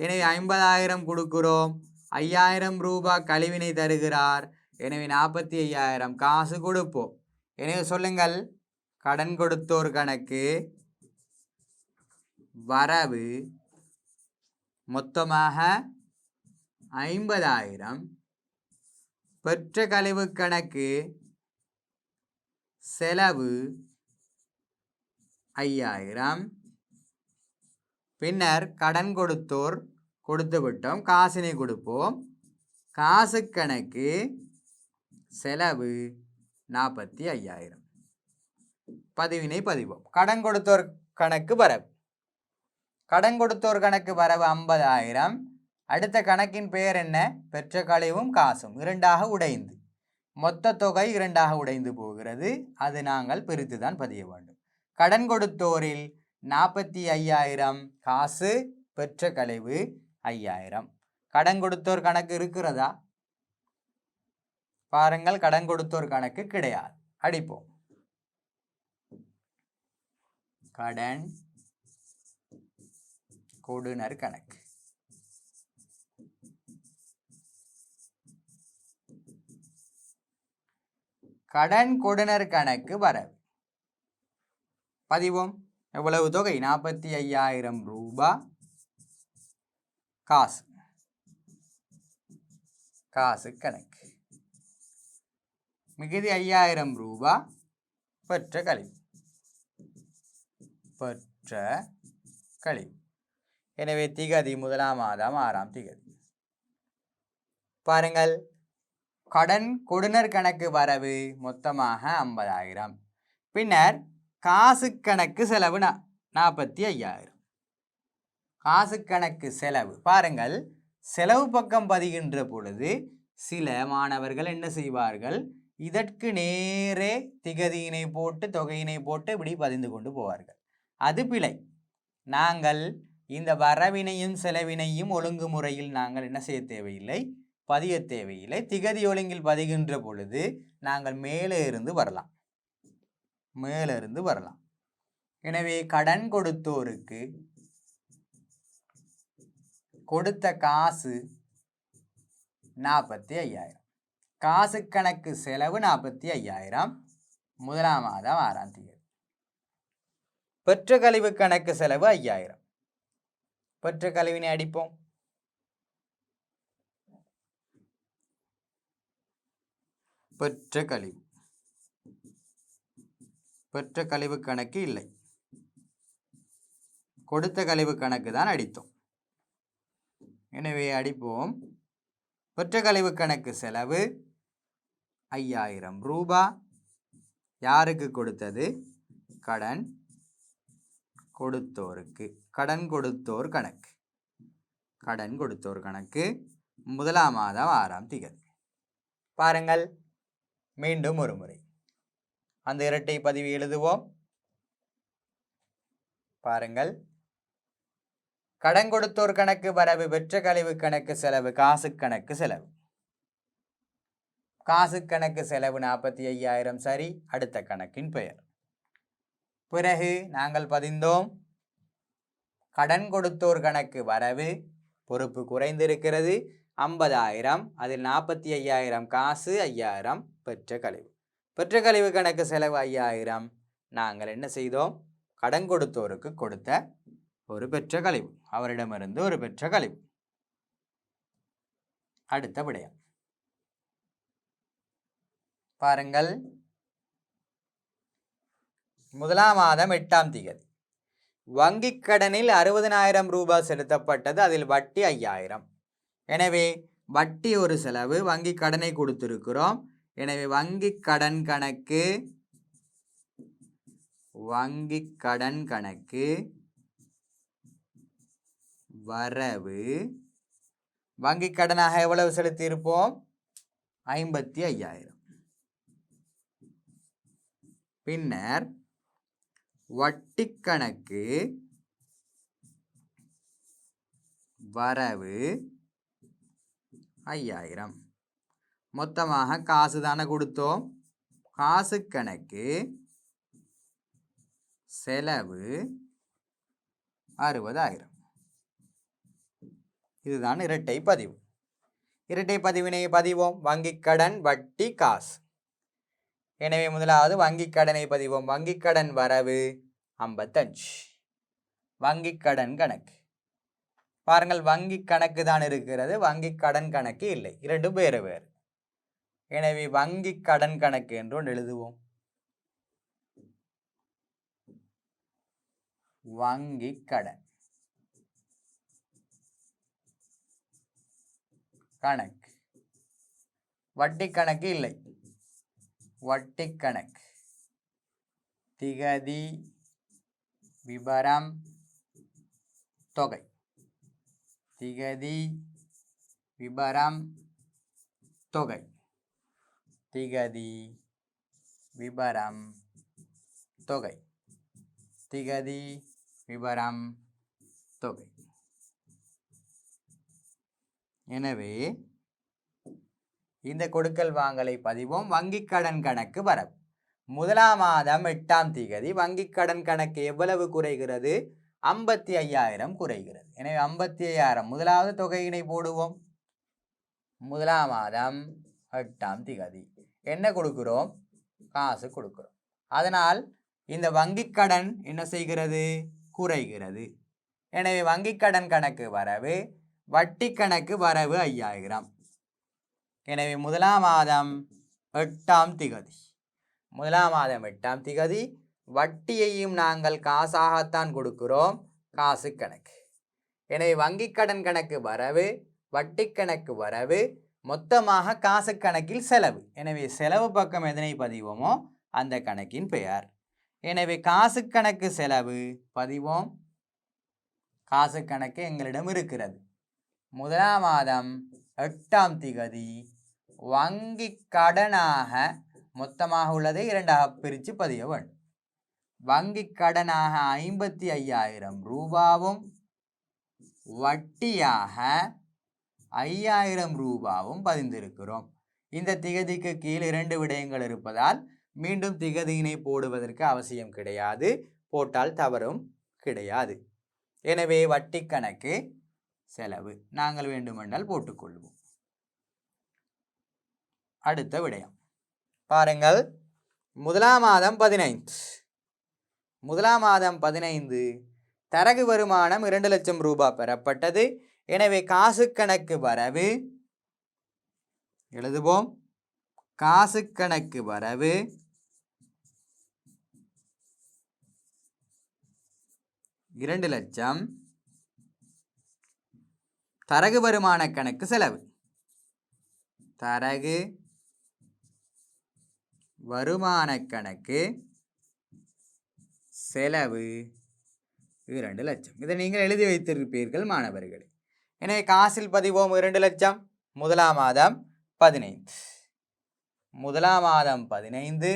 எனவே 50,000 கொடுக்கிறோம், 5,000 ரூபாய் கழிவினை தருகிறார். எனவே 45,000 காசு கொடுப்போம். எனவே சொல்லுங்கள், கடன் கொடுத்தோர் கணக்கு வரவு மொத்தமாக 50,000, பெற்ற கழிவு கணக்கு செலவு 5,000. பின்னர் கடன் கொடுத்தோர் கொடுத்து விட்டோம், காசினை கொடுப்போம். காசு கணக்கு செலவு 45,000. பதிவினை பதிவோம். கடன் கொடுத்தோர் கணக்கு வரவு. கடன் கொடுத்தோர் கணக்கு வரவு 50,000. அடுத்த கணக்கின் பெயர் என்ன? பெற்ற கழிவும் காசும் இரண்டாக உடைந்து மொத்த தொகை இரண்டாக உடைந்து போகிறது. அது நாங்கள் பிரித்து தான் பதிய வேண்டும். கடன் கொடுத்தோரில் 45,000 காசு, பெற்ற கழிவு 5,000. கடன் கொடுத்தோர் கணக்கு இருக்கிறதா? பாருங்கள், கடன் கொடுத்தோர் கணக்கு கிடையாது. அடிப்போம். கடன் கொடுனர் கணக்கு. கடன் கொடுனர் கணக்கு வரவு பதிவோம். எவ்வளவு தொகை? 45,000 ரூபாய் காசு. காசு கணக்கு. மிகுதி 5,000 ரூபாய் பெற்ற கழிவு. பெற்ற கழிவு. எனவே திகதி 1ஆம் மாதம் 6ஆம் திகதி. பாருங்கள், கடன் கொடுனர் கணக்கு வரவு மொத்தமாக 50,000. பின்னர் காசு கணக்கு செலவு 45,000. காசு கணக்கு செலவு. பாருங்கள், செலவு பக்கம் பதிகின்ற பொழுது சில மாணவர்கள் என்ன செய்வார்கள்? இதற்கு நேரே திகதியினை போட்டு தொகையினை போட்டு இப்படி பதிந்து கொண்டு போவார்கள். அது பிழை. நாங்கள் இந்த வரவினையும் செலவினையும் ஒழுங்குமுறையில் நாங்கள் என்ன செய்ய தேவையில்லை, பதிய தேவையில்லை. திகதி ஒழுங்கில் பதிகின்ற பொழுது நாங்கள் மேலே இருந்து வரலாம், மேலே இருந்து வரலாம். எனவே கடன் கொடுத்தோருக்கு கொடுத்த காசு 45,000. காசு கணக்கு செலவு 45,000. 1ஆம் மாதம் 6ஆம் தேதி. பெற்ற கழிவு கணக்கு செலவு 5,000. பெற்ற கழிவினை அடிப்போம். பெற்ற கழிவு. பெற்ற கழிவு கணக்கு இல்லை, கொடுத்த கழிவு கணக்கு தான் அடித்தோம். எனவே அடிப்போம். பெற்ற கழிவு கணக்கு செலவு 5,000 ரூபாய். யாருக்கு கொடுத்தது? கடன் கொடுத்தோருக்கு. கடன் கொடுத்தோர் கணக்கு. கடன் கொடுத்தோர் கணக்கு 1ஆம் மாதம் 6ஆம் திகதி. பாருங்கள், மீண்டும் ஒரு முறை அந்த இரட்டை பதிவு எழுதுவோம். பாருங்கள், கடன் கொடுத்தோர் கணக்கு வரவு, பெற்ற கழிவு கணக்கு செலவு, காசு கணக்கு செலவு. காசு கணக்கு செலவு 45,000. சரி, அடுத்த கணக்கின் பெயர். பிறகு நாங்கள் பதிந்தோம். கடன் கொடுத்தோர் கணக்கு வரவு, பொறுப்பு குறைந்திருக்கிறது 50,000. அதில் 45,000 காசு, 5,000 பெற்ற கழிவு. பெற்ற கழிவு கணக்கு செலவு 5,000. நாங்கள் என்ன செய்தோம்? கடன் கொடுத்தோருக்கு கொடுத்த ஒரு பெற்ற கழிவு, அவரிடமிருந்து ஒரு பெற்ற கழிவு. அடுத்த விடயம் பாருங்கள். 1ஆம் மாதம் 8ஆம் திகதி வங்கிக் கடனில் 60,000 ரூபாய் செலுத்தப்பட்டது. அதில் வட்டி 5,000. எனவே வட்டி ஒரு செலவு, வங்கி கடனை கொடுத்திருக்கிறோம். எனவே வங்கி கடன் கணக்கு, வங்கி கடன் கணக்கு வரவு. வங்கி கடனாக எவ்வளவு செலுத்தி இருப்போம்? 55,000. பின்னர் வட்டி கணக்கு வரவு 5,000. மொத்தமாக காசு தானே கொடுத்தோம், காசு கணக்கு செலவு 60,000. இதுதான் இரட்டை பதிவு. இரட்டை பதிவினை பதிவோம். வங்கிக் கடன், வட்டி, காசு. எனவே முதலாவது வங்கிக் கடனை பதிவோம். வங்கிக் கடன் வரவு 55. வங்கிக் கடன் கணக்கு பாருங்கள், வங்கி கணக்கு தான் இருக்கிறது, வங்கி கடன் கணக்கு இல்லை, இரண்டும் வேறு வேறு. எனவே வங்கி கடன் கணக்கு என்று ஒன்று எழுதுவோம். வங்கி கடன் கணக்கு, வட்டி கணக்கு இல்லை, வட்டி கணக்கு. திகதி, விபரம், தொகை. திகதி, விபரம், தொகை. திகதி, விபரம், தொகை. திகதி, விபரம், தொகை. எனவே இந்த கொடுக்கல் வாங்கலை பதிவோம். வங்கிக் கடன் கணக்கு வரவு முதலாம் மாதம் 8ஆம் தேதி வங்கிக் கடன் கணக்கு எவ்வளவு குறைகிறது? 55,000 குறைகிறது. எனவே 55,000 முதலாவது தொகையினை போடுவோம். முதலாம் மாதம் 8ஆம் தேதி என்ன கொடுக்கிறோம்? காசு கொடுக்கிறோம். அதனால் இந்த வங்கிக் கடன் என்ன செய்கிறது? குறைகிறது. எனவே வங்கிக் கடன் கணக்கு வரவு, வட்டி கணக்கு வரவு 5,000. எனவே முதலாம் மாதம் 8ஆம் தேதி, முதலாம் மாதம் 8ஆம் தேதி வட்டியையும் நாங்கள் காசாகத்தான் கொடுக்கிறோம், காசு கணக்கு. எனவே வங்கிக் கடன் கணக்கு வரவு, வட்டி கணக்கு வரவு, மொத்தமாக காசு கணக்கில் செலவு. எனவே செலவு பக்கம் எதனை பதிவோமோ அந்த கணக்கின் பெயர். எனவே காசு கணக்கு செலவு பதிவோம். காசு கணக்கு எங்களிடம் இருக்கிறது. முதலாம் மாதம் 8ஆம் தேதி வங்கி கடனாக மொத்தமாக உள்ளதை இரண்டாக பிரித்து பதிய வேண்டும். வங்கி கடனாக 55,000 ரூபாவும் வட்டியாக 5,000 ரூபாவும் பதிந்திருக்கிறோம். இந்த திகதிக்கு கீழ் 2 விடயங்கள் இருப்பதால் மீண்டும் திகதியினை போடுவதற்கு அவசியம் கிடையாது, போட்டால் தவறும் கிடையாது. எனவே வட்டி கணக்கு செலவு நாங்கள் வேண்டுமென்றால் போட்டுக்கொள்வோம். அடுத்த விடயம் பாருங்கள். முதலாம் மாதம் 15, முதலாம் மாதம் 15 தரகு வருமானம் 2 லட்சம் ரூபாய் பெறப்பட்டது. எனவே காசு கணக்கு வரவு எழுதுவோம். காசு கணக்கு வரவு 2 லட்சம், தரகு வருமான கணக்கு செலவு, தரகு வருமான கணக்கு செலவு 2 லட்சம். இதை நீங்கள் எழுதி வைத்திருப்பீர்கள் மாணவர்களே. எனவே காசில் பதிவோம் 2 லட்சம். முதலாம் மாதம் 15, முதலாம் மாதம் 15,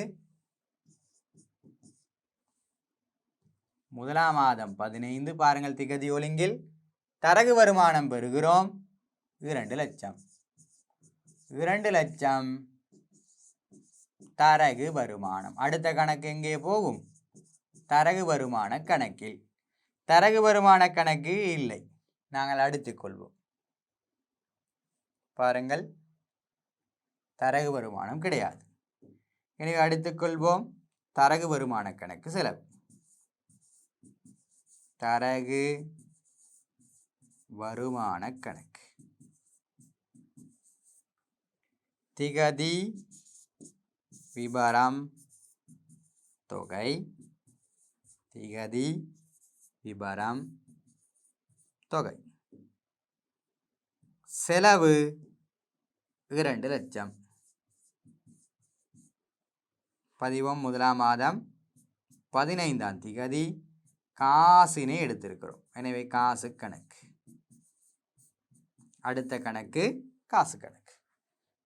முதலாம் மாதம் 15 பாருங்கள் திகதி ஒழுங்கில் தரகு வருமானம் பெறுகிறோம் 2 லட்சம். 2 லட்சம் தரகு வருமானம். அடுத்த கணக்கு எங்கே போகும்? தரகு வருமான கணக்கில். தரகு வருமான கணக்கு இல்லை, நாங்கள் அடித்துக் கொள்வோம். பாருங்கள், தரகு வருமானம் கிடையாது. எனவே அடித்துக் கொள்வோம். தரகு வருமான கணக்கு செலவு, தரகு வருமான கணக்கு. திகதி, விபரம், தொகை. திகதி, விபரம், தொகை. செலவு 2 லட்சம். பதிவோம். முதலாம் மாதம் 15ஆம் தேதி காசினை எடுத்திருக்கிறோம். எனவே காசு கணக்கு. அடுத்த கணக்கு காசு கணக்கு.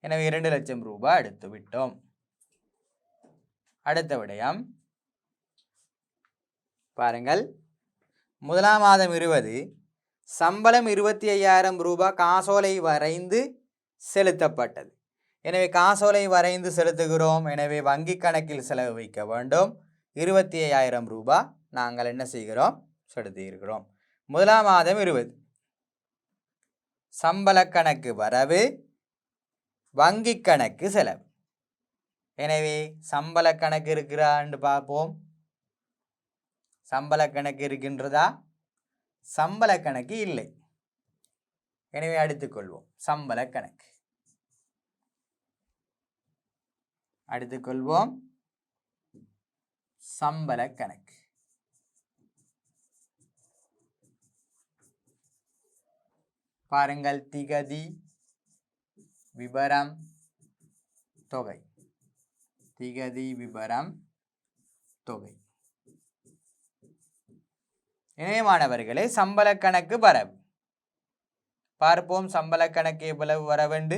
எனவே 2 லட்சம் ரூபாய் எடுத்து விட்டோம். அடுத்த விடயம் பாருங்கள். முதலாம் மாதம் 20 சம்பளம் 25,000 ரூபாய் காசோலை வரைந்து செலுத்தப்பட்டது. எனவே காசோலை வரைந்து செலுத்துகிறோம். எனவே வங்கி கணக்கில் செலவு வைக்க வேண்டும். 25,000 ரூபாய் நாங்கள் என்ன செய்கிறோம்? செலுத்தியிருக்கிறோம். முதலாம் மாதம் 20 சம்பள கணக்கு வரவு, வங்கி கணக்கு செலவு. எனவே சம்பள கணக்கு இருக்கிறான்னு பார்ப்போம். சம்பள கணக்கு இருக்கின்றதா? சம்பள கணக்கு இல்லை. எனவே அடுத்துக்கொள்வோம் சம்பள கணக்கு. அடுத்துக்கொள்வோம் சம்பள கணக்கு. பாருங்கள், திகதி விபரம் தொகை. திகதி விபரம் தொகை. எனவே மாணவர்களே, சம்பள கணக்கு வரவு பார்ப்போம். சம்பள கணக்கு எவ்வளவு வரவேண்டு?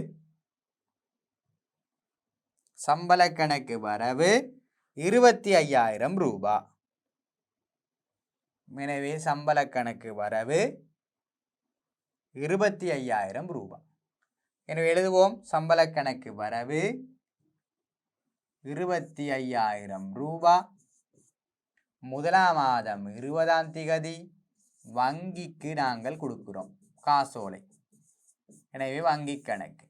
சம்பள கணக்கு வரவு 25,000 ரூபாய். எனவே சம்பள கணக்கு வரவு 25,000 ரூபாய். எனவே எழுதுவோம். சம்பள கணக்கு வரவு 25,000 ரூபாய். முதலாம் மாதம் 20ஆம் திகதி வங்கிக்கு நாங்கள் கொடுக்கிறோம் காசோலை. எனவே வங்கி கணக்கு.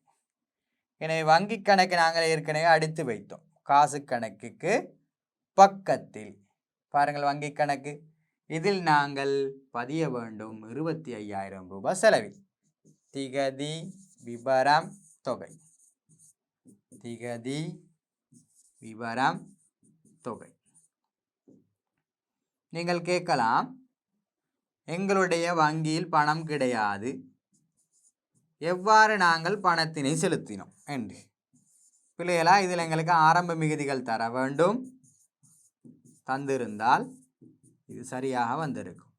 எனவே வங்கி கணக்கு நாங்கள் ஏற்கனவே அடுத்து வைத்தோம். காசு கணக்குக்கு பக்கத்தில் பாருங்கள் வங்கி கணக்கு. இதில் நாங்கள் பதிய வேண்டும் 25,000 ரூபாய் செலவில். திகதி விபரம் தொகை. திகதி விபரம் தொகை. நீங்கள் கேட்கலாம், எங்களுடைய வங்கியில் பணம் கிடையாது, எவ்வாறு நாங்கள் பணத்தினை செலுத்தினோம் என்று. பிள்ளைகளா, இதில் எங்களுக்கு ஆரம்ப மிகுதிகள் தர வேண்டும். தந்திருந்தால் இது சரியாக வந்திருக்கும்.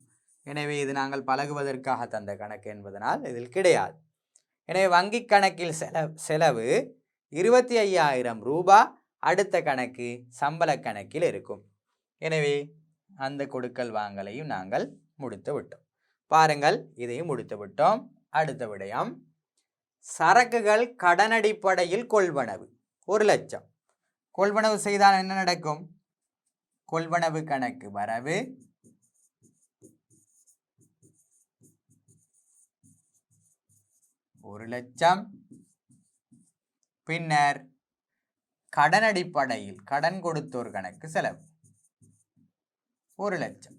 எனவே இது நாங்கள் பழகுவதற்காக தந்த கணக்கு என்பதனால் இதில் கிடையாது. எனவே வங்கி கணக்கில் செலவு 25,000 ரூபாய். அடுத்த கணக்கு சம்பள கணக்கில் இருக்கும். எனவே அந்த கொடுக்கல் வாங்கலையும் நாங்கள் முடித்து விட்டோம். பாருங்கள், இதையும் முடித்து விட்டோம். அடுத்த விடயம், சரக்குகள் கடனடிப்படையில் கொள்வனவு 1,00,000. கொள்வனவு செய்தால் என்ன நடக்கும்? கொள்வனவு கணக்கு வரவு 1,00,000. பின்னர் கடனடிப்படையில் கடன் கொடுத்தோர் கணக்கு செலவு 1,00,000.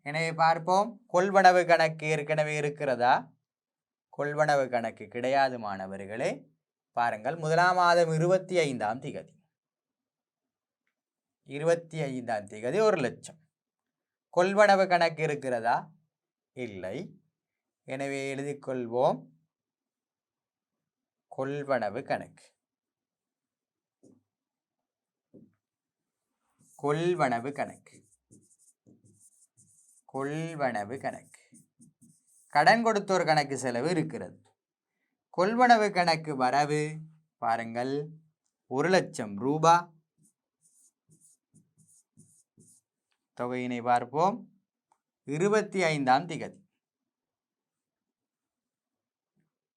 எனவே பார்ப்போம், கொள்வனவு கணக்கு ஏற்கனவே இருக்கிறதா? கொள்வனவு கணக்கு கிடையாது மாணவர்களே. பாருங்கள், முதலாம் மாதம் 25ஆம் திகதி 25ஆம் திகதி 1,00,000. கொள்வனவு கணக்கு இருக்கிறதா? இல்லை. எனவே எழுதிக்கொள்வோம் கொள்வனவு கணக்கு. கொள்வனவு கணக்கு. கொள்வனவு கணக்கு. கடன் கொடுத்தோர் கணக்கு செலவு இருக்கிறது. கொள்வனவு கணக்கு வரவு பாருங்கள் 1,00,000 ரூபாய். தொகையினை பார்ப்போம். 25ஆம் திகதி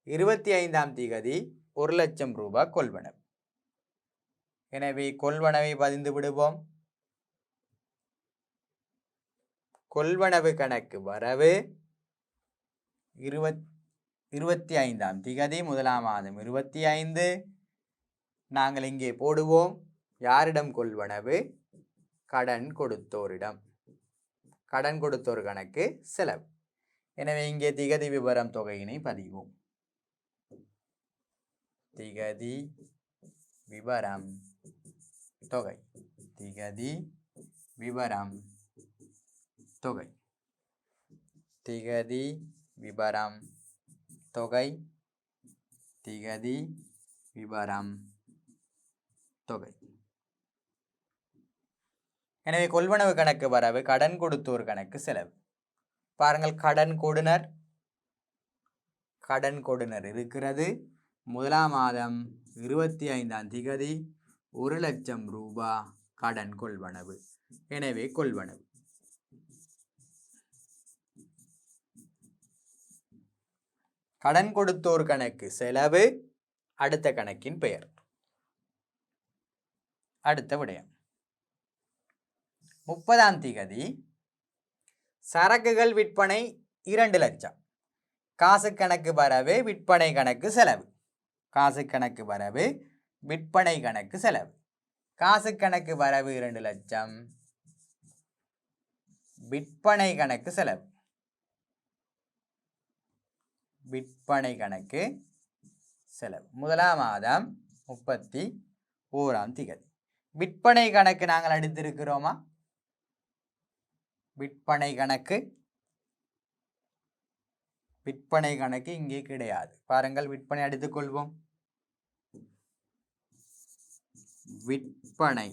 25ஆம் திகதி 1,00,000 ரூபாய் கொள்வனவு. எனவே கொள்வனவை பதிந்து விடுவோம். கொள்வனவு கணக்கு வரவு 25ஆம் திகதி முதலாம் மாதம் 25. நாங்கள் இங்கே போடுவோம். யாரிடம் கொள்வனவு? கடன் கொடுத்தோரிடம். கடன் கொடுத்தோர் கணக்கு செலவு. எனவே இங்கே திகதி விபரம் தொகையினை பதிவோம். திகதி விபரம் தொகை. திகதி விபரம் தொகை. திகதி விபரம் தொகை. திகதி விபரம் தொகை. எனவே கொள்வனவு கணக்கு வரவு கடன் கொடுத்தோர் கணக்கு செலவு. பாருங்கள், கடன் கொடுனர். கடன் கொடுனர் இருக்கிறது. முதலாம் மாதம் 25ஆம் திகதி 1,00,000 ரூபாய் கடன் கொள்வனவு. எனவே கொள்வனவு. கடன் கொடுத்தோர் கணக்கு செலவு அடுத்த கணக்கின் பெயர். அடுத்த விடயம் 30ஆம் திகதி சரக்குகள் விற்பனை 2 லட்சம். காசு கணக்கு வரவு, விற்பனை கணக்கு செலவு. காசு கணக்கு வரவு, விற்பனை கணக்கு செலவு. காசு கணக்கு வரவு 2 லட்சம், விற்பனை கணக்கு செலவு. விற்பனை கணக்கு செலவு. முதலாம் மாதம் 31ஆம் திகதி. விற்பனை கணக்கு நாங்கள் அடித்திருக்கிறோமா? விற்பனை கணக்கு இங்கே கிடையாது. பாருங்கள், விற்பனை அடித்துக் கொள்வோம். விற்பனை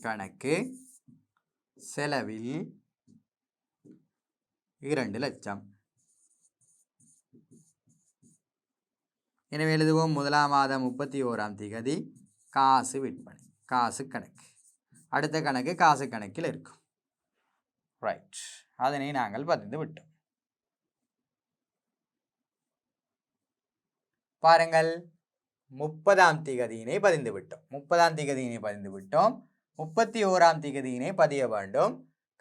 கணக்கு செலவில் 2 லட்சம். எனவே எழுதுவோம், முதலாம் மாதம் 31ஆம் திகதி காசு விற்பனை, காசு கணக்கு. அடுத்த கணக்கு காசு கணக்கில் இருக்கும். ரைட், அதனை நாங்கள் பதிந்து விட்டோம். பாருங்கள், 30ஆம் திகதியினை பதிந்து விட்டோம். 30ஆம் திகதியினை பதிந்து விட்டோம். 31ஆம் திகதியினை பதிய வேண்டும்.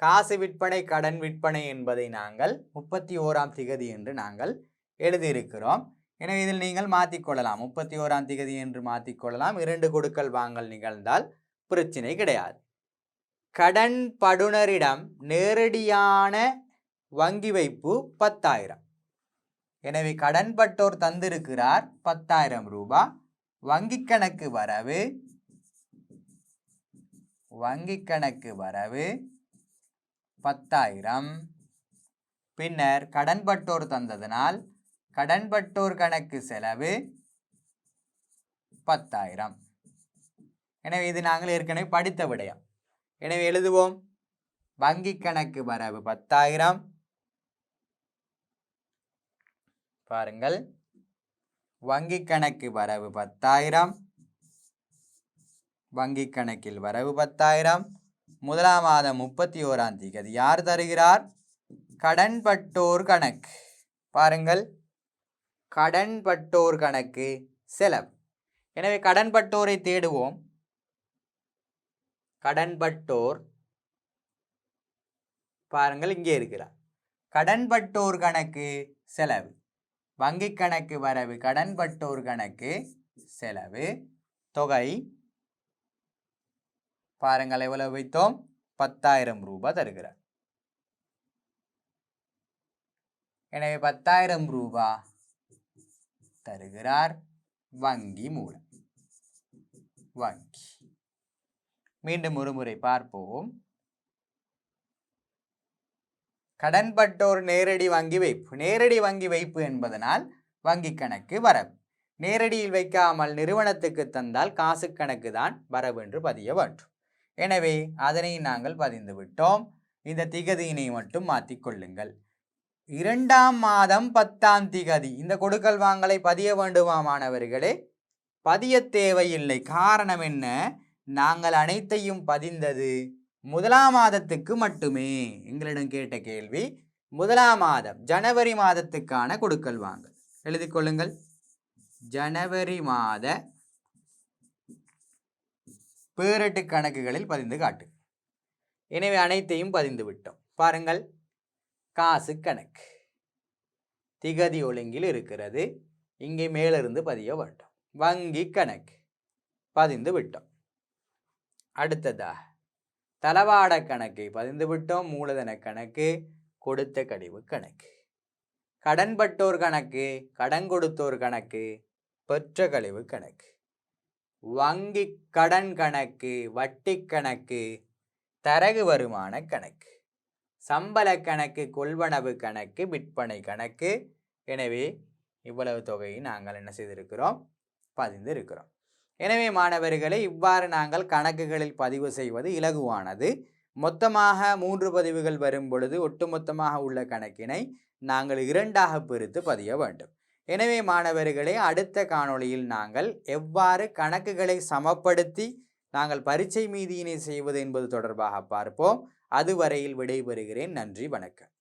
காசு விற்பனை கடன் விற்பனை என்பதை நாங்கள் 31ஆம் திகதி என்று நாங்கள் எழுதியிருக்கிறோம். எனவே இதில் நீங்கள் மாற்றிக்கொள்ளலாம். 31ஆம் திகதி என்று மாற்றிக்கொள்ளலாம். 2 கொடுக்கல் வாங்கல் நிகழ்ந்தால் பிரச்சனை கிடையாது. கடன் படுனரிடம் நேரடியான வங்கி வைப்பு 10,000. எனவே கடன்பட்டோர் தந்திருக்கிறார் 10,000 ரூபாய். வங்கி கணக்கு வரவு 10,000. பின்னர் கடன்பட்டோர் தந்ததனால் கடன்பட்டோர் கணக்கு செலவு 10,000. எனவே இது நாங்கள் ஏற்கனவே படித்த விடயம். எனவே எழுதுவோம், வங்கி கணக்கு வரவு 10,000. பாருங்கள், வங்கி கணக்கு வரவு 10,000. வங்கி கணக்கில் வரவு 10,000. முதலாம் மாதம் 31ஆம் திகதி யார் தருகிறார்? கடன்பட்டோர் கணக்கு. பாருங்கள், கடன்பட்டோர் கணக்கு செலவு. எனவே கடன்பட்டோரை தேடுவோம். கடன்பட்டோர் பாருங்கள், இங்கே இருக்கிறார். கடன்பட்டோர் கணக்கு செலவு. வங்கி கணக்கு வரவு, கடன்பட்டோர் கணக்கு செலவு. தொகை பாருங்கள் எவ்வளவு வைத்தோம்? 10,000 ரூபாய் தருகிறார். எனவே 10,000 ரூபாய் தருகிறார். வங்கி மூலம். வங்கி. மீண்டும் ஒரு முறை பார்ப்போம். கடன்பட்டோர் நேரடி வங்கி வைப்பு. நேரடி வங்கி வைப்பு என்பதனால் வங்கி கணக்கு வரவு. நேரடியில் வைக்காமல் நிறுவனத்துக்கு தந்தால் காசு கணக்கு தான் வரவு என்று பதிய வேண்டும். எனவே அதனை நாங்கள் பதிந்து விட்டோம். இந்த திகதியினை மட்டும் மாற்றிக்கொள்ளுங்கள். 2ஆம் மாதம் 10ஆம் திகதி இந்த கொடுக்கல் வாங்கலை பதிய வேண்டுமா மாணவர்களே? பதிய தேவையில்லை. காரணம் என்ன? நாங்கள் அனைத்தையும் பதிந்தது முதலாம் மாதத்துக்கு மட்டுமே. எங்களிடம் கேட்ட கேள்வி முதலாம் மாதம் ஜனவரி மாதத்துக்கான கொடுக்கல் வாங்கல். எழுதிக் கொள்ளுங்கள், ஜனவரி மாத பேரட்டு கணக்குகளில் பதிந்து காட்டு. எனவே அனைத்தையும் பதிந்து விட்டோம். பாருங்கள், காசு கணக்கு திகதி ஒழுங்கில் இருக்கிறது. இங்கே மேலிருந்து பதிய வேண்டும். வங்கி கணக்கு பதிந்து விட்டோம். அடுத்ததாக தளவாட கணக்கை பதிந்து விட்டோம். மூலதன கணக்கு, கொடுத்த கழிவு கணக்கு, கடன்பட்டோர் கணக்கு, கடன் கொடுத்தோர் கணக்கு, பெற்ற கழிவு கணக்கு, வங்கி கடன் கணக்கு, வட்டி கணக்கு, தரகு வருமான கணக்கு, சம்பள கணக்கு, கொள்வனவு கணக்கு, விற்பனை கணக்கு. எனவே இவ்வளவு தொகையை நாங்கள் என்ன செய்திருக்கிறோம்? பதிந்து இருக்கிறோம். எனவே மாணவர்களை இவ்வாறு நாங்கள் கணக்குகளில் பதிவு செய்வது இலகுவானது. மொத்தமாக 3 பதிவுகள் வரும் பொழுது ஒட்டுமொத்தமாக உள்ள கணக்கினை நாங்கள் 2ஆக பிரித்து பதிய வேண்டும். எனவே மாணவர்களே, அடுத்த காணொளியில் நாங்கள் எவ்வாறு கணக்குகளை சமப்படுத்தி நாங்கள் பரீட்சை மீதியினை செய்வது என்பது தொடர்பாக பார்ப்போம். அதுவரையில் விடைபெறுகிறேன். நன்றி, வணக்கம்.